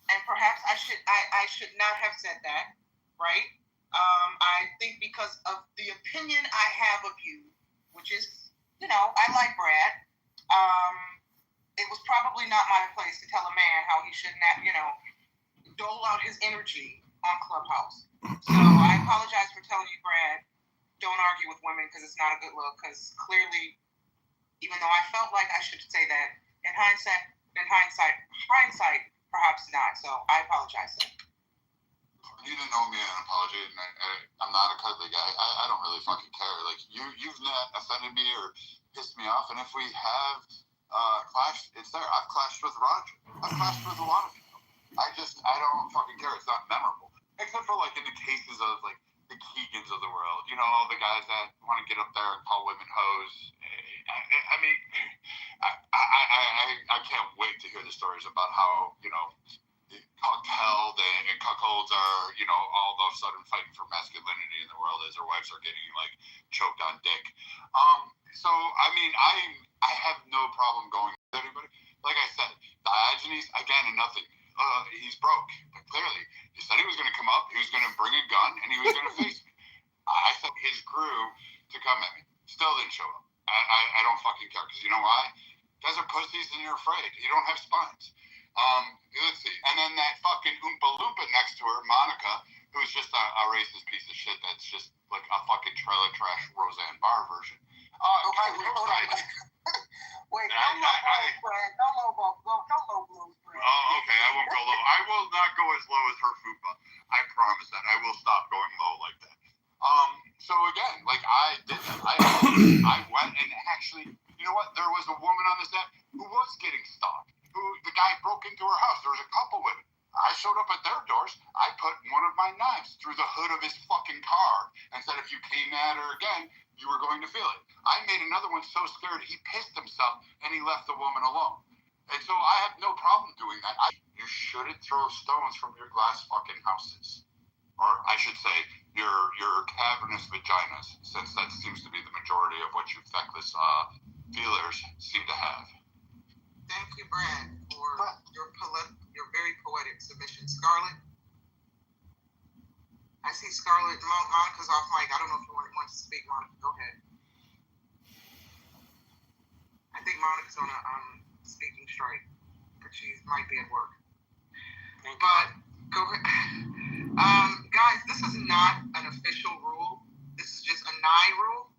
and perhaps I should not have said that, right? I think because of the opinion I have of you, which is, I like Brad, it was probably not my place to tell a man how he should not, dole out his energy on Clubhouse. So I apologize for telling you, Brad, don't argue with women because it's not a good look, because clearly, even though I felt like I should say that, in hindsight, perhaps not. So I apologize. You didn't owe me an apology, and I'm not a cuddly guy. I don't really fucking care. Like, you've not offended me or pissed me off, and if we have clashed, it's there. I've clashed with Roger. I've clashed with a lot of people. I don't fucking care. It's not memorable. Except for, like, in the cases of, like, the Keegans of the world. All the guys that want to get up there and call women hoes. I mean, I can't wait to hear the stories about how, cuckheld and cuckolds are, all of a sudden fighting for masculinity in the world as their wives are getting, like, choked on dick. So, I mean, I have no problem going with anybody. Like I said, Diogenes, again, nothing. He's broke. But clearly, he said he was going to come up, he was going to bring a gun, and he was going to face me. I sent his crew to come at me. Still didn't show up. I don't fucking care, because you know why? You guys are pussies and you're afraid. You don't have spines. Let's see. And then that fucking Oompa Loompa next to her, Monica, who's just a racist piece of shit that's just like a fucking trailer trash Roseanne Barr version. Wait, no low blows, Brad. Oh, okay, I won't go low. I will not go as low as her fupa. I promise that. I will stop going low like that. So again, like I did that. I went and actually, you know what? There was a woman on this app who was getting stalked. The guy broke into her house. There was a couple women. I showed up at their doors. I put one of my knives through the hood of his fucking car and said, if you came at her again, you were going to feel it. I made another one so scared he pissed himself and he left the woman alone. And so I have no problem doing that. You shouldn't throw stones from your glass fucking houses. Or I should say, your cavernous vaginas, since that seems to be the majority of what you feckless feelers seem to have. Thank you, Brad, for your very poetic submission. Scarlett? I see Scarlett. Monica's off mic. I don't know if you want to speak, Monica. Go ahead. I think Monica's on a speaking strike, but she might be at work. But go ahead. Guys, this is not an official rule. This is just a NIE rule.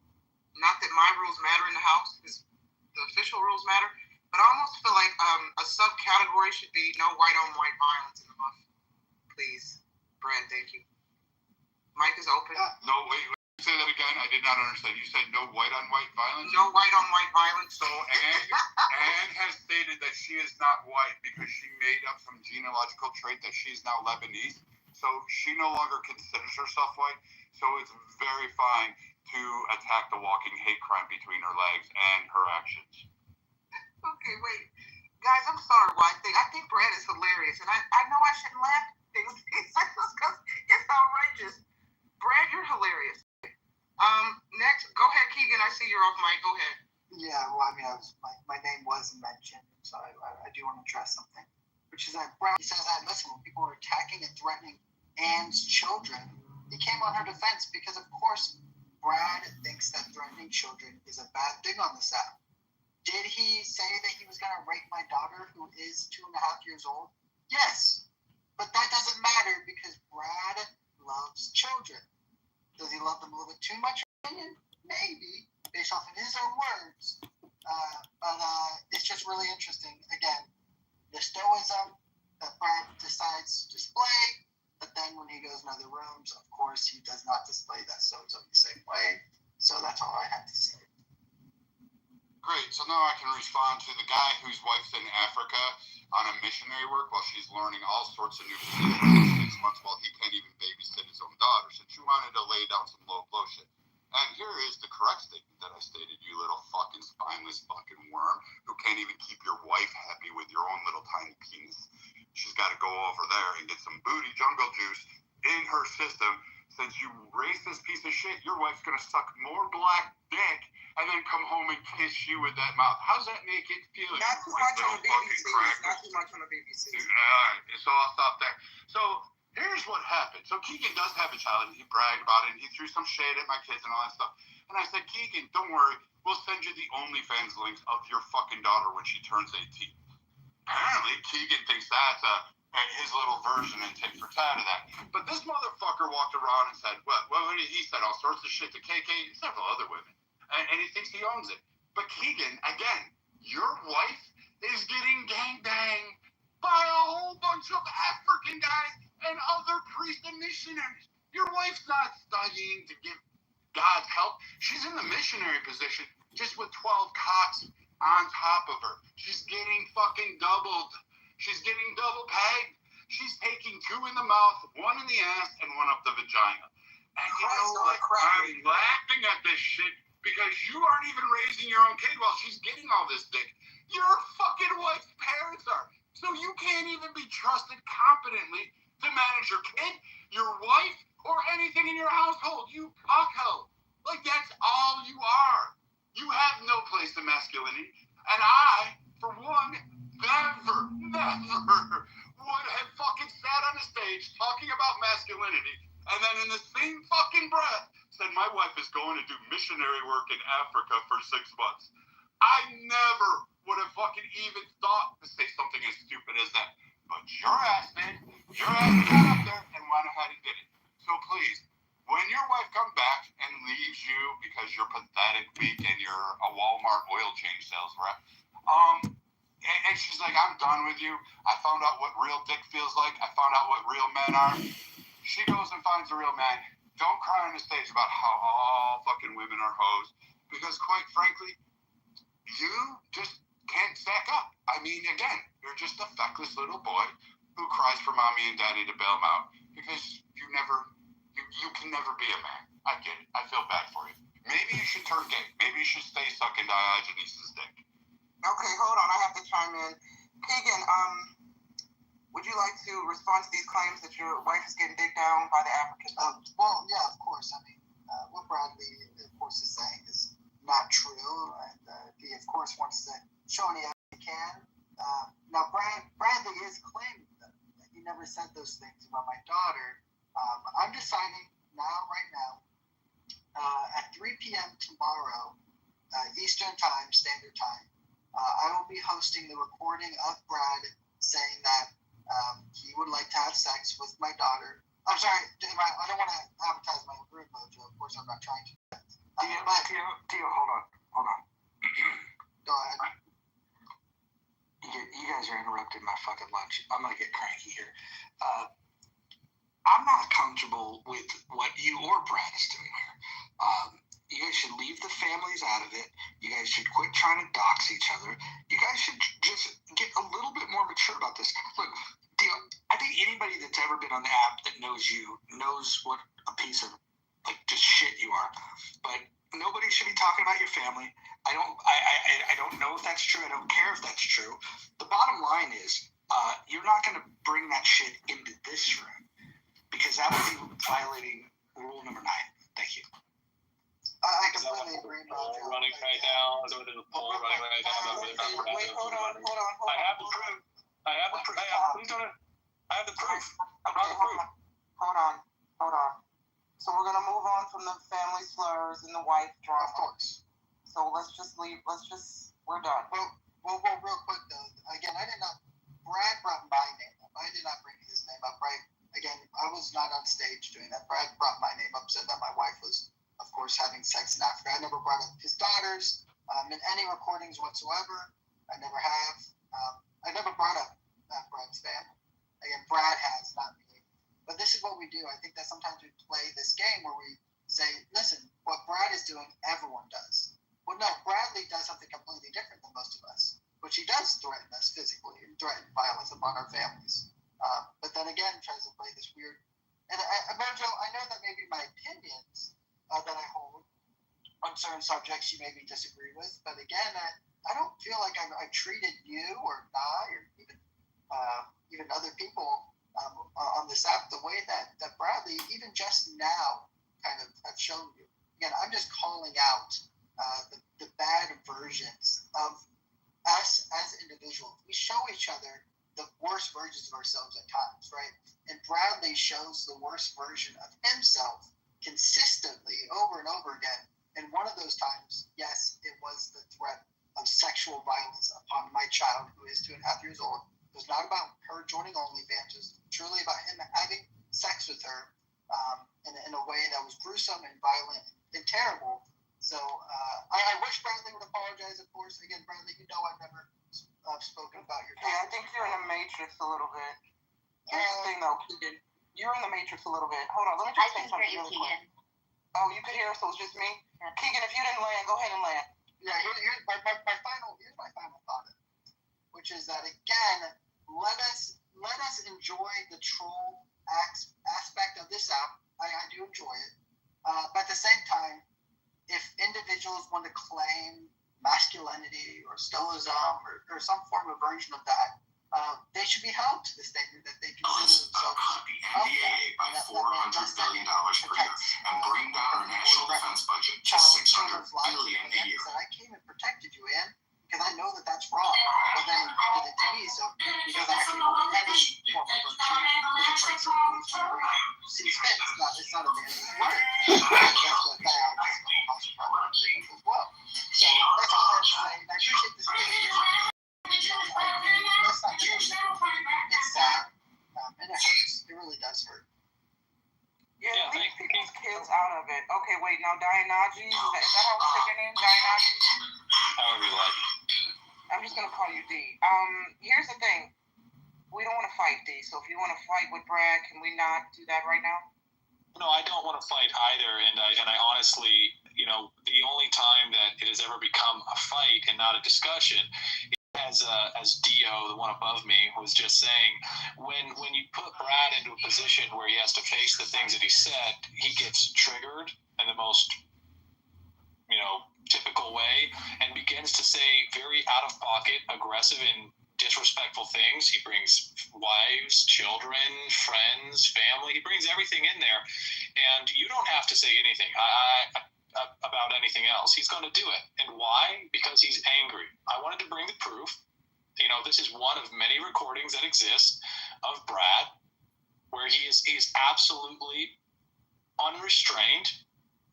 Not that my rules matter in the house, because the official rules matter. But I almost feel like a subcategory should be no white-on-white violence in the month. Please. Brad, thank you. Mic is open. No, wait. Say that again. I did not understand. You said no white-on-white violence? No white-on-white violence. So Anne has stated that she is not white because she made up some genealogical trait that she's now Lebanese. So she no longer considers herself white. So it's very fine to attack the walking hate crime between her legs and her actions. Okay, wait. Guys, I'm sorry, white thing. I think Brad is hilarious. And I know I shouldn't laugh at things because it's outrageous. Brad, you're hilarious. Next, go ahead, Keegan. I see you're off mic. Go ahead. Yeah, well, I mean, my name was mentioned, so I do want to address something, which is that Brown says that, listen, when people were attacking and threatening Anne's children, he came on her defense because, of course, Brad thinks that threatening children is a bad thing on this app. Did he say that he was going to rape my daughter, who is 2.5 years old? Yes, but that doesn't matter because Brad loves children. Does he love them a little bit too much? Maybe, based off of his own words. But it's just really interesting. Again, the stoicism that Brad decides to display, but then when he goes in other rooms, of course, he does not display that stoicism the same way. So that's all I have to say. Great, so now I can respond to the guy whose wife's in Africa on a missionary work while she's learning all sorts of new skills 6 months while he can't even babysit his own daughter, since you wanted to lay down some low blow shit. And here is the correct statement that I stated, you little fucking spineless fucking worm who can't even keep your wife happy with your own little tiny penis. She's got to go over there and get some booty jungle juice in her system. Since you raised this piece of shit, your wife's going to suck more black dick and then come home and kiss you with that mouth. How's that make it feel? Not too much on the BBC. Not too much on the BBC. All right, so I'll stop there. So here's what happened. So Keegan does have a child, and he bragged about it, and he threw some shade at my kids and all that stuff. And I said, Keegan, don't worry. We'll send you the OnlyFans links of your fucking daughter when she turns 18. Apparently, Keegan thinks that's his little version and tit for tat of that. But this motherfucker walked around and said, well, he said all sorts of shit to KK and several other women. And he thinks he owns it. But Keegan, again, your wife is getting gangbanged by a whole bunch of African guys and other priests and missionaries. Your wife's not studying to give God's help. She's in the missionary position, just with 12 cocks on top of her. She's getting fucking doubled. She's getting double pegged. She's taking 2 in the mouth, 1 in the ass, and 1 up the vagina. And you know what? I'm laughing at this shit because you aren't even raising your own kid while she's getting all this dick. Your fucking wife's parents are. So you can't even be trusted competently to manage your kid, your wife, or anything in your household. You cockho. Like, that's all you are. You have no place in masculinity. And I, for one, never would have fucking sat on a stage talking about masculinity and then in the same fucking breath said my wife is going to do missionary work in Africa for 6 months. I never would have fucking even thought to say something as stupid as that. But your ass did. Your ass got up there and went ahead and did it. So please, when your wife comes back and leaves you because you're pathetic, weak, and you're a Walmart oil change sales rep, and she's like, I'm done with you. I found out what real dick feels like. I found out what real men are. She goes and finds a real man. Don't cry on the stage about how all fucking women are hoes. Because quite frankly, you just can't stack up. I mean, again, you're just a feckless little boy who cries for mommy and daddy to bail him out because you can never be a man. I get it. I feel bad for you. Maybe you should turn gay. Maybe you should stay sucking Diogenes' dick. Okay, hold on. I have to chime in. Keegan, would you like to respond to these claims that your wife is getting digged down by the African? Well, yeah, of course. I mean, what Bradley, of course, is saying is not true, and he, of course, wants to show any evidence he can. Now, Bradley is claiming that he never said those things about my daughter. I'm deciding right now, at 3 p.m. tomorrow, Eastern Time, Standard Time, I will be hosting the recording of Brad saying that he would like to have sex with my daughter. I'm sorry, I don't want to advertise my room mojo. Of course, I'm not trying to. Tio, hold on. Go ahead. You guys are interrupting my fucking lunch. I'm gonna get cranky here. I'm not comfortable with what you or Brad is doing here. You guys should leave the families out of it. You guys should quit trying to dox each other. You guys should just get a little bit more mature about this. Look, I think anybody that's ever been on the app that knows you knows what a piece of just shit you are. But nobody should be talking about your family. I don't know if that's true. I don't care if that's true. The bottom line is, you're not going to bring that shit into this room because that would be violating rule number 9. Thank you. I completely agree, Mojo. Running right now. There's a poll running right now. Wait, hold on. I have the proof. I have the proof. I'm not the proof. Hold on. So we're gonna move on from the family slurs and the wife drama. Of course. So let's just leave. We're done. Well, real quick though. Again, Brad brought my name up. I did not bring his name up, right? Again, I was not on stage doing that. Brad brought my name up, said that my wife was, of course, having sex in Africa. I never brought up his daughters in any recordings whatsoever. I never have. I never brought up Brad's family. Again, Brad has, not me. But this is what we do. I think that sometimes we play this game where we say, listen, what Brad is doing, everyone does. Well, no, Bradley does something completely different than most of us, which he does threaten us physically and threaten violence upon our families. But then again, tries to play this weird. And Mojo, I know that maybe my opinions that I hold on certain subjects you maybe disagree with, but again, I don't feel like I've treated you or Nye or even other people on this app the way that Bradley, even just now, kind of have shown you. Again, I'm just calling out the bad versions of us as individuals. We show each other the worst versions of ourselves at times, right? And Bradley shows the worst version of himself consistently over and over again. And one of those times, yes, it was the threat of sexual violence upon my child, who is 2.5 years old. It was not about her joining OnlyFans. It was truly about him having sex with her in a way that was gruesome and violent and terrible. So I wish Bradley would apologize, of course. Again, Bradley, you know I've never spoken about your Yeah, I think you're in the matrix a little bit. Here's the thing, though, Keegan. You're in the matrix a little bit. Hold on, let me just say something really quick. Oh, you could hear us, so it's just me? Yeah. Keegan, if you didn't land, go ahead and land. Yeah, here's my final thought, which is that, again, let us enjoy the troll aspect of this app. I do enjoy it. But at the same time, if individuals want to claim masculinity or stoicism or some form of version of that, they should be held to the standard that they consider themselves the NDAA by $400 billion per year and bring down our national defense budget to $600 billion a year. I came and protected you, Ann, because I know that that's wrong. But then he did it to me, so he doesn't actually hold any form of virtue. Because it breaks the rules whenever he sees fit. It's not a man's word. That's what Diogenes also probably thinks as well. So that's all I have to say. And I appreciate this video. That's not true. It's sad. And it hurts. It really does hurt. Yeah, leave people's kids out of it. Okay, wait, now Diogenes, is that how we say your name? Diogenes? However you like. I'm just gonna call you D. Here's the thing. We don't want to fight, D. So if you want to fight with Brad, can we not do that right now? No, I don't want to fight either, and I honestly, the only time that it has ever become a fight and not a discussion, as Dio, the one above me, was just saying, when you put Brad into a position where he has to face the things that he said, he gets triggered in the most typical way, and begins to say very out-of-pocket, aggressive, and disrespectful things. He brings wives, children, friends, family. He brings everything in there, and you don't have to say anything about anything else. He's going to do it. And why? Because he's angry. I wanted to bring the proof. This is one of many recordings that exist of Brad, where he's absolutely unrestrained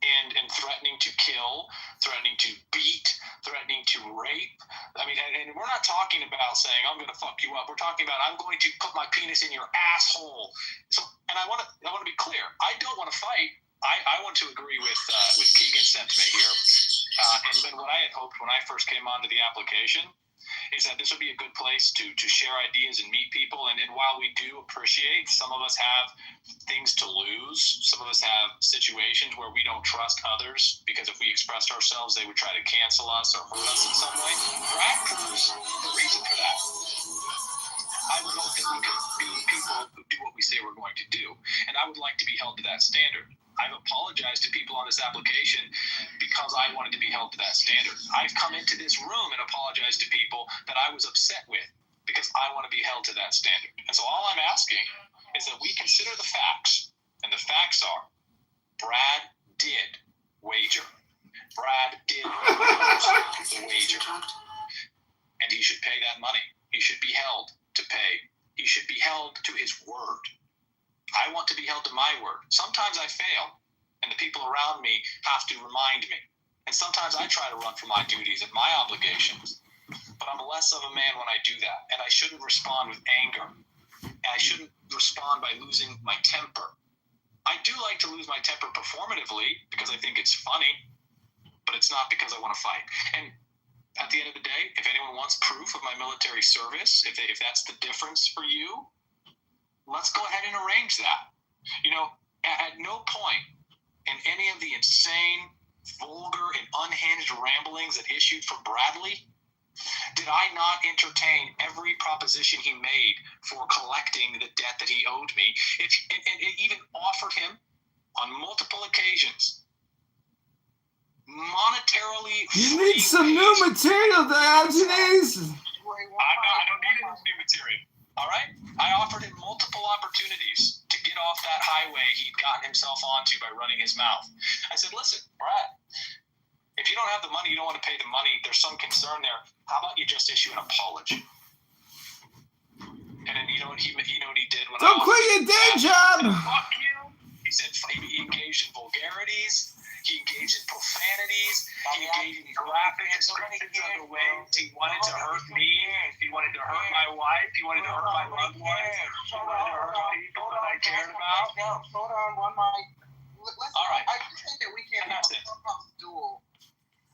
and threatening to kill, threatening to beat, threatening to rape. And we're not talking about saying, I'm going to fuck you up. We're talking about, I'm going to put my penis in your asshole. So, and I want to be clear. I don't want to fight. I want to agree with Keegan's sentiment here. And what I had hoped when I first came onto the application is that this would be a good place to share ideas and meet people. And while we do appreciate, some of us have things to lose. Some of us have situations where we don't trust others because if we expressed ourselves, they would try to cancel us or hurt us in some way. Brad proves the reason for that. I would hope that we could be people who do what we say we're going to do. And I would like to be held to that standard. I've apologized to people on this application because I wanted to be held to that standard. I've come into this room and apologized to people that I was upset with because I want to be held to that standard. And so all I'm asking is that we consider the facts. And the facts are, Brad did wager. Brad did lose the wager. And he should pay that money. He should be held to pay. He should be held to his word. I want to be held to my word. Sometimes I fail, and the people around me have to remind me. And sometimes I try to run from my duties and my obligations. But I'm less of a man when I do that. And I shouldn't respond with anger. And I shouldn't respond by losing my temper. I do like to lose my temper performatively because I think it's funny, but it's not because I want to fight. And at the end of the day, if anyone wants proof of my military service, if that's the difference for you, let's go ahead and arrange that. At no point in any of the insane, vulgar, and unhinged ramblings that issued from Bradley did I not entertain every proposition he made for collecting the debt that he owed me. And it even offered him on multiple occasions monetarily. You need some new material, Diogenes. I don't need any new material. All right? I offered him multiple opportunities to get off that highway he'd gotten himself onto by running his mouth. I said, listen, Brad, if you don't have the money, you don't want to pay the money, there's some concern there. How about you just issue an apology? And then you know what he did? Don't quit your day job. Fuck you. He said he engaged in vulgarities. He engaged in profanities. He engaged in graphic descriptions of the ways he wanted to hurt me. He wanted to hurt my wife. He wanted to hurt my loved ones. He wanted to hurt people that I cared about. Hold on, one mic. Listen, all right. I just think that we can't have a clubhouse duel.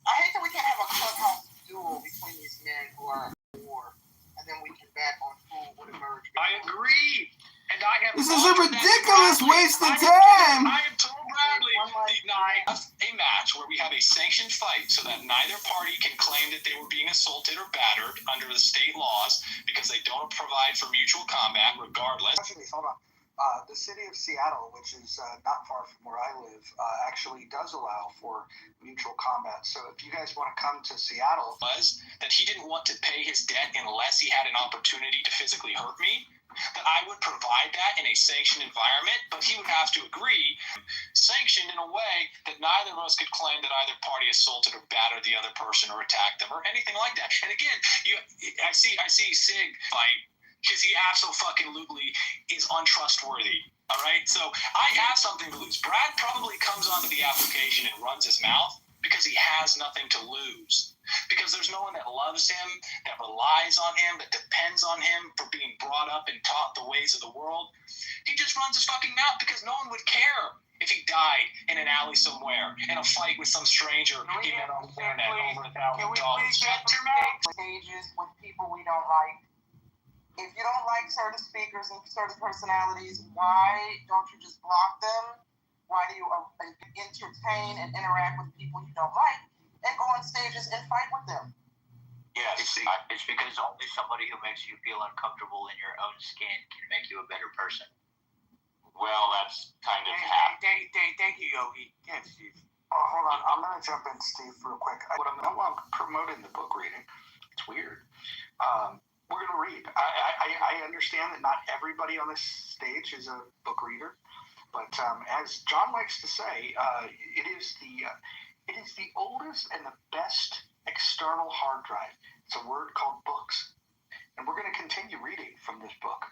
I hate that we can't have a clubhouse duel between these men who are at war, and then we can bet on who would emerge. I agree. And I have this is a ridiculous waste of time. I have told Bradley a match where we have a sanctioned fight so that neither party can claim that they were being assaulted or battered under the state laws because they don't provide for mutual combat regardless. Actually, hold on. The city of Seattle, which is not far from where I live, actually does allow for mutual combat. So if you guys want to come to Seattle... Was that he didn't want to pay his debt unless he had an opportunity to physically hurt me. That I would provide that in a sanctioned environment, but he would have to agree, sanctioned in a way that neither of us could claim that either party assaulted or battered the other person or attacked them or anything like that. And again, I see Sig fight because he absolutely is untrustworthy. All right, so I have something to lose. Brad probably comes onto the application and runs his mouth because he has nothing to lose. Because there's no one that loves him, that relies on him, that depends on him for being brought up and taught the ways of the world. He just runs his fucking mouth because no one would care if he died in an alley somewhere in a fight with some stranger he met on the internet over $1,000. Shut your mouth. Stages with people we don't like. If you don't like certain speakers and certain personalities, why don't you just block them? Why do you entertain and interact with people you don't like and go on stages and fight with them? Yes, it's because only somebody who makes you feel uncomfortable in your own skin can make you a better person. Well, that's kind of Thank you, Yogi. Go ahead, Steve. Oh, hold on. I'm going to jump in, Steve, real quick. I'm promoting the book reading. It's weird. We're going to read. I understand that not everybody on this stage is a book reader, but as John likes to say, it is the oldest and the best external hard drive. It's a word called books, and we're going to continue reading from this book.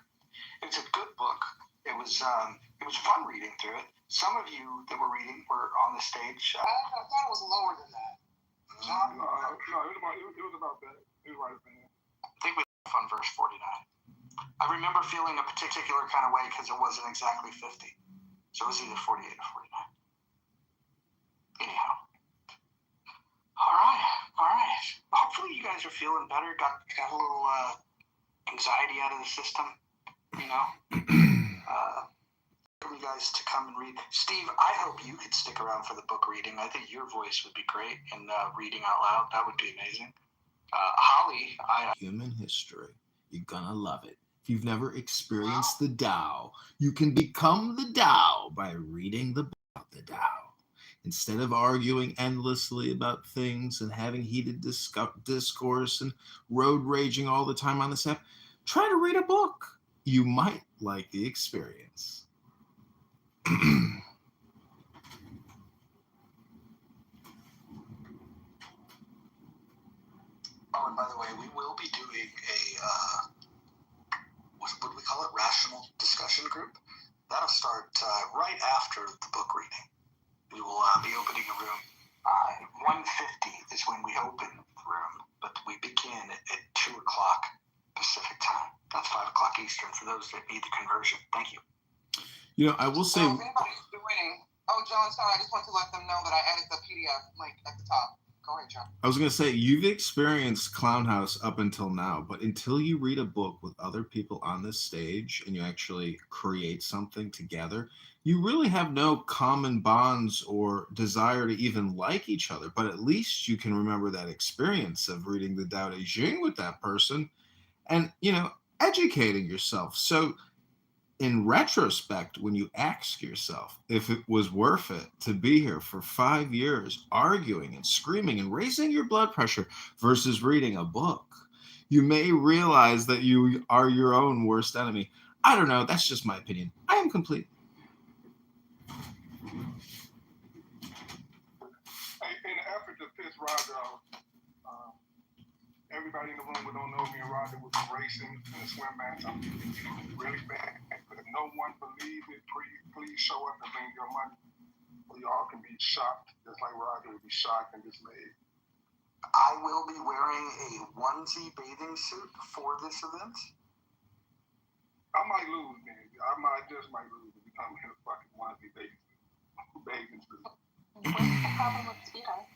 It's a good book. It was fun reading through it. Some of you that were reading were on the stage. I thought it was lower than that. No, it was about that. It was right up in there. I think we left on verse 49. I remember feeling a particular kind of way because it wasn't exactly 50. So it was either 48 or 49. Anyhow. All right. Hopefully you guys are feeling better. Got a little anxiety out of the system. For you guys to come and read. Steve, I hope you could stick around for the book reading. I think your voice would be great in reading out loud. That would be amazing. Holly, Human history. You're gonna love it. If you've never experienced the Tao, you can become the Tao by reading the book about the Tao. Instead of arguing endlessly about things and having heated discourse and road raging all the time on this app, try to read a book. You might like the experience. Oh, and by the way, we will be doing what would we call it? Rational discussion group. That'll start right after the book reading. We will be opening a room. 1:50 is when we open the room, but we begin at 2 o'clock Pacific time. That's 5 o'clock Eastern for those that need the conversion. Thank you. I will say. If anybody's doing, John, sorry, I just want to let them know that I added the PDF link at the top. Go ahead, John. I was going to say, you've experienced Clown House up until now, but until you read a book with other people on this stage and you actually create something together, you really have no common bonds or desire to even like each other. But at least you can remember that experience of reading the Tao Te Ching with that person and, educating yourself. So in retrospect, when you ask yourself if it was worth it to be here for 5 years arguing and screaming and raising your blood pressure versus reading a book, you may realize that you are your own worst enemy. I don't know. That's just my opinion. I am complete. In an effort to piss Roger off, everybody in the room who don't know me and Roger was racing in the swim match. I'm really bad. If no one believes it, please show up and bring your money. So y'all can be shocked, just like Roger would be shocked and dismayed. I will be wearing a onesie bathing suit for this event. I might lose, man. I just might lose if you come in a fucking onesie bathing suit. What's the problem with Speedo?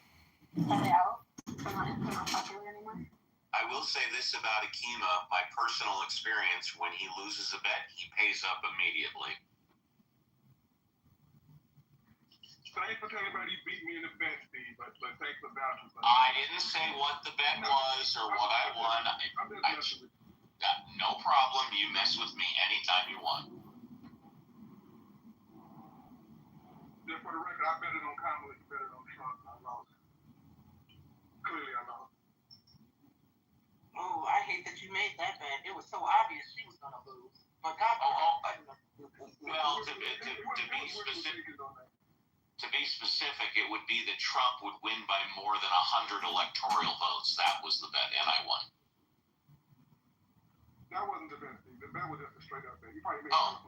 Are they out? They're not popular anymore? I will say this about Akima, my personal experience, when he loses a bet, he pays up immediately. Thanks for telling everybody you beat me in the bet, Steve, but thanks for vouching. I didn't say what the bet was or what I won. No problem. You mess with me anytime you want. Just for the record, I bet it on Kamala, you bet it on Trump. I lost. Clearly, I lost. Oh, I hate that you made that bet. It was so obvious she was going to lose. But God, well, to be specific, it would be that Trump would win by more than 100 electoral votes. That was the bet, and I won. That wasn't the bet. The bet was just a straight up bet. You probably made it was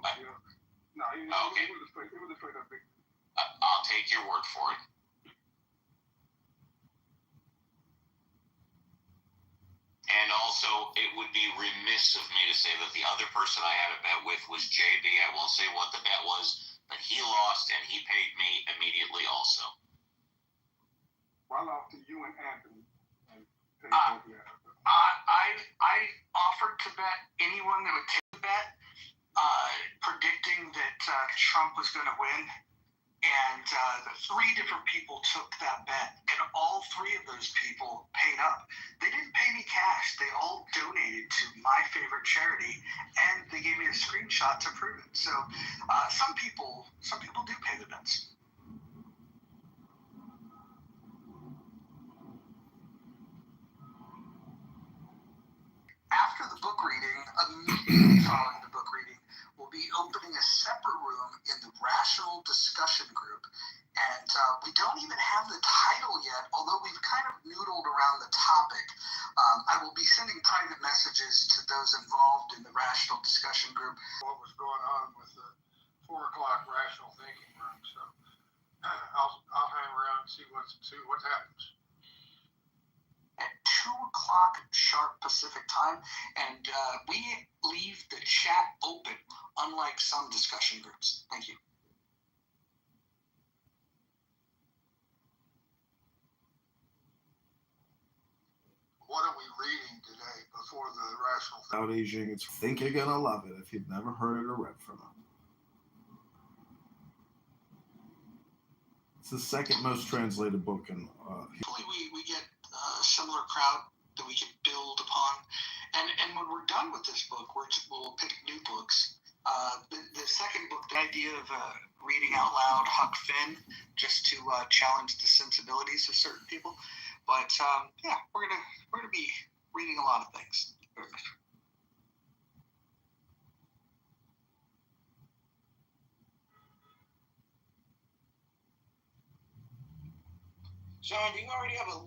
a straight up bet. I'll take your word for it. And also, it would be remiss of me to say that the other person I had a bet with was JB. I won't say what the bet was, but he lost and he paid me immediately also. Well, I lost to you and Anthony. I offered to bet anyone that would take the bet, predicting that Trump was going to win. And 3 different people took that bet, and all 3 of those people paid up. They didn't pay me cash. They all donated to my favorite charity, and they gave me a screenshot to prove it. So some people do pay the bets. immediately following the book reading, we'll be opening a separate room in the Rational Discussion Group. And we don't even have the title yet, although we've kind of noodled around the topic. I will be sending private messages to those involved in the Rational Discussion Group. What was going on with the 4 o'clock rational thinking room, so I'll hang around and see what happens. At 2 o'clock sharp Pacific time, and we leave the chat open, unlike some discussion groups. Thank you. What are we reading today before the rational Out Aging, it's think you're gonna love it if you've never heard it or read from it. It's the second most translated book in. Hopefully, we get a similar crowd that we can build upon, and when we're done with this book, we'll pick new books. The second book, the idea of reading out loud Huck Finn, just to challenge the sensibilities of certain people. But yeah, we're gonna be reading a lot of things. John, do you already have a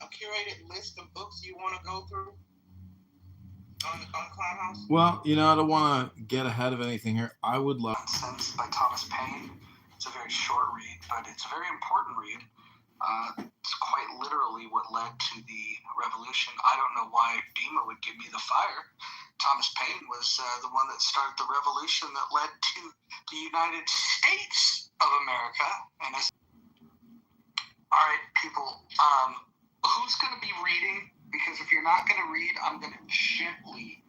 curated list of books you want to go through on Clubhouse? Well, I don't want to get ahead of anything here. I would love. Nonsense by Thomas Paine. It's a very short read, but it's a very important read. It's quite literally what led to the revolution. I don't know why Dima would give me the fire. Thomas Paine was the one that started the revolution that led to the United States of America. And all right, people, who's going to be reading? Because if you're not going to read, I'm going to gently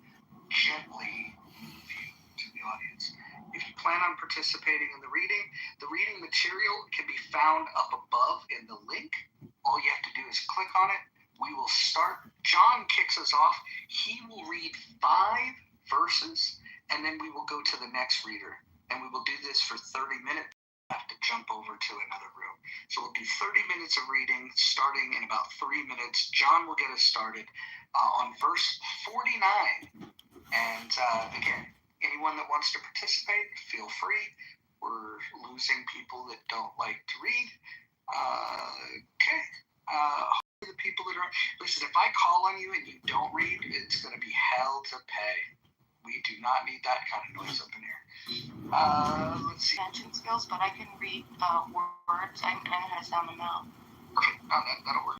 view to the audience. If you plan on participating in the reading material can be found up above in the link. All you have to do is click on it. We will start. John kicks us off. He will read 5 verses, and then we will go to the next reader. And we will do this for 30 minutes. Have to jump over to another room. So we'll do 30 minutes of reading, starting in about 3 minutes. John will get us started on verse 49. And again, anyone that wants to participate, feel free. We're losing people that don't like to read. Okay. The people that are... Listen, if I call on you and you don't read, it's going to be hell to pay. We do not need that kind of noise up in here. Let's see. Mention skills, but I can read words. I know how to sound them out. Okay, that'll work.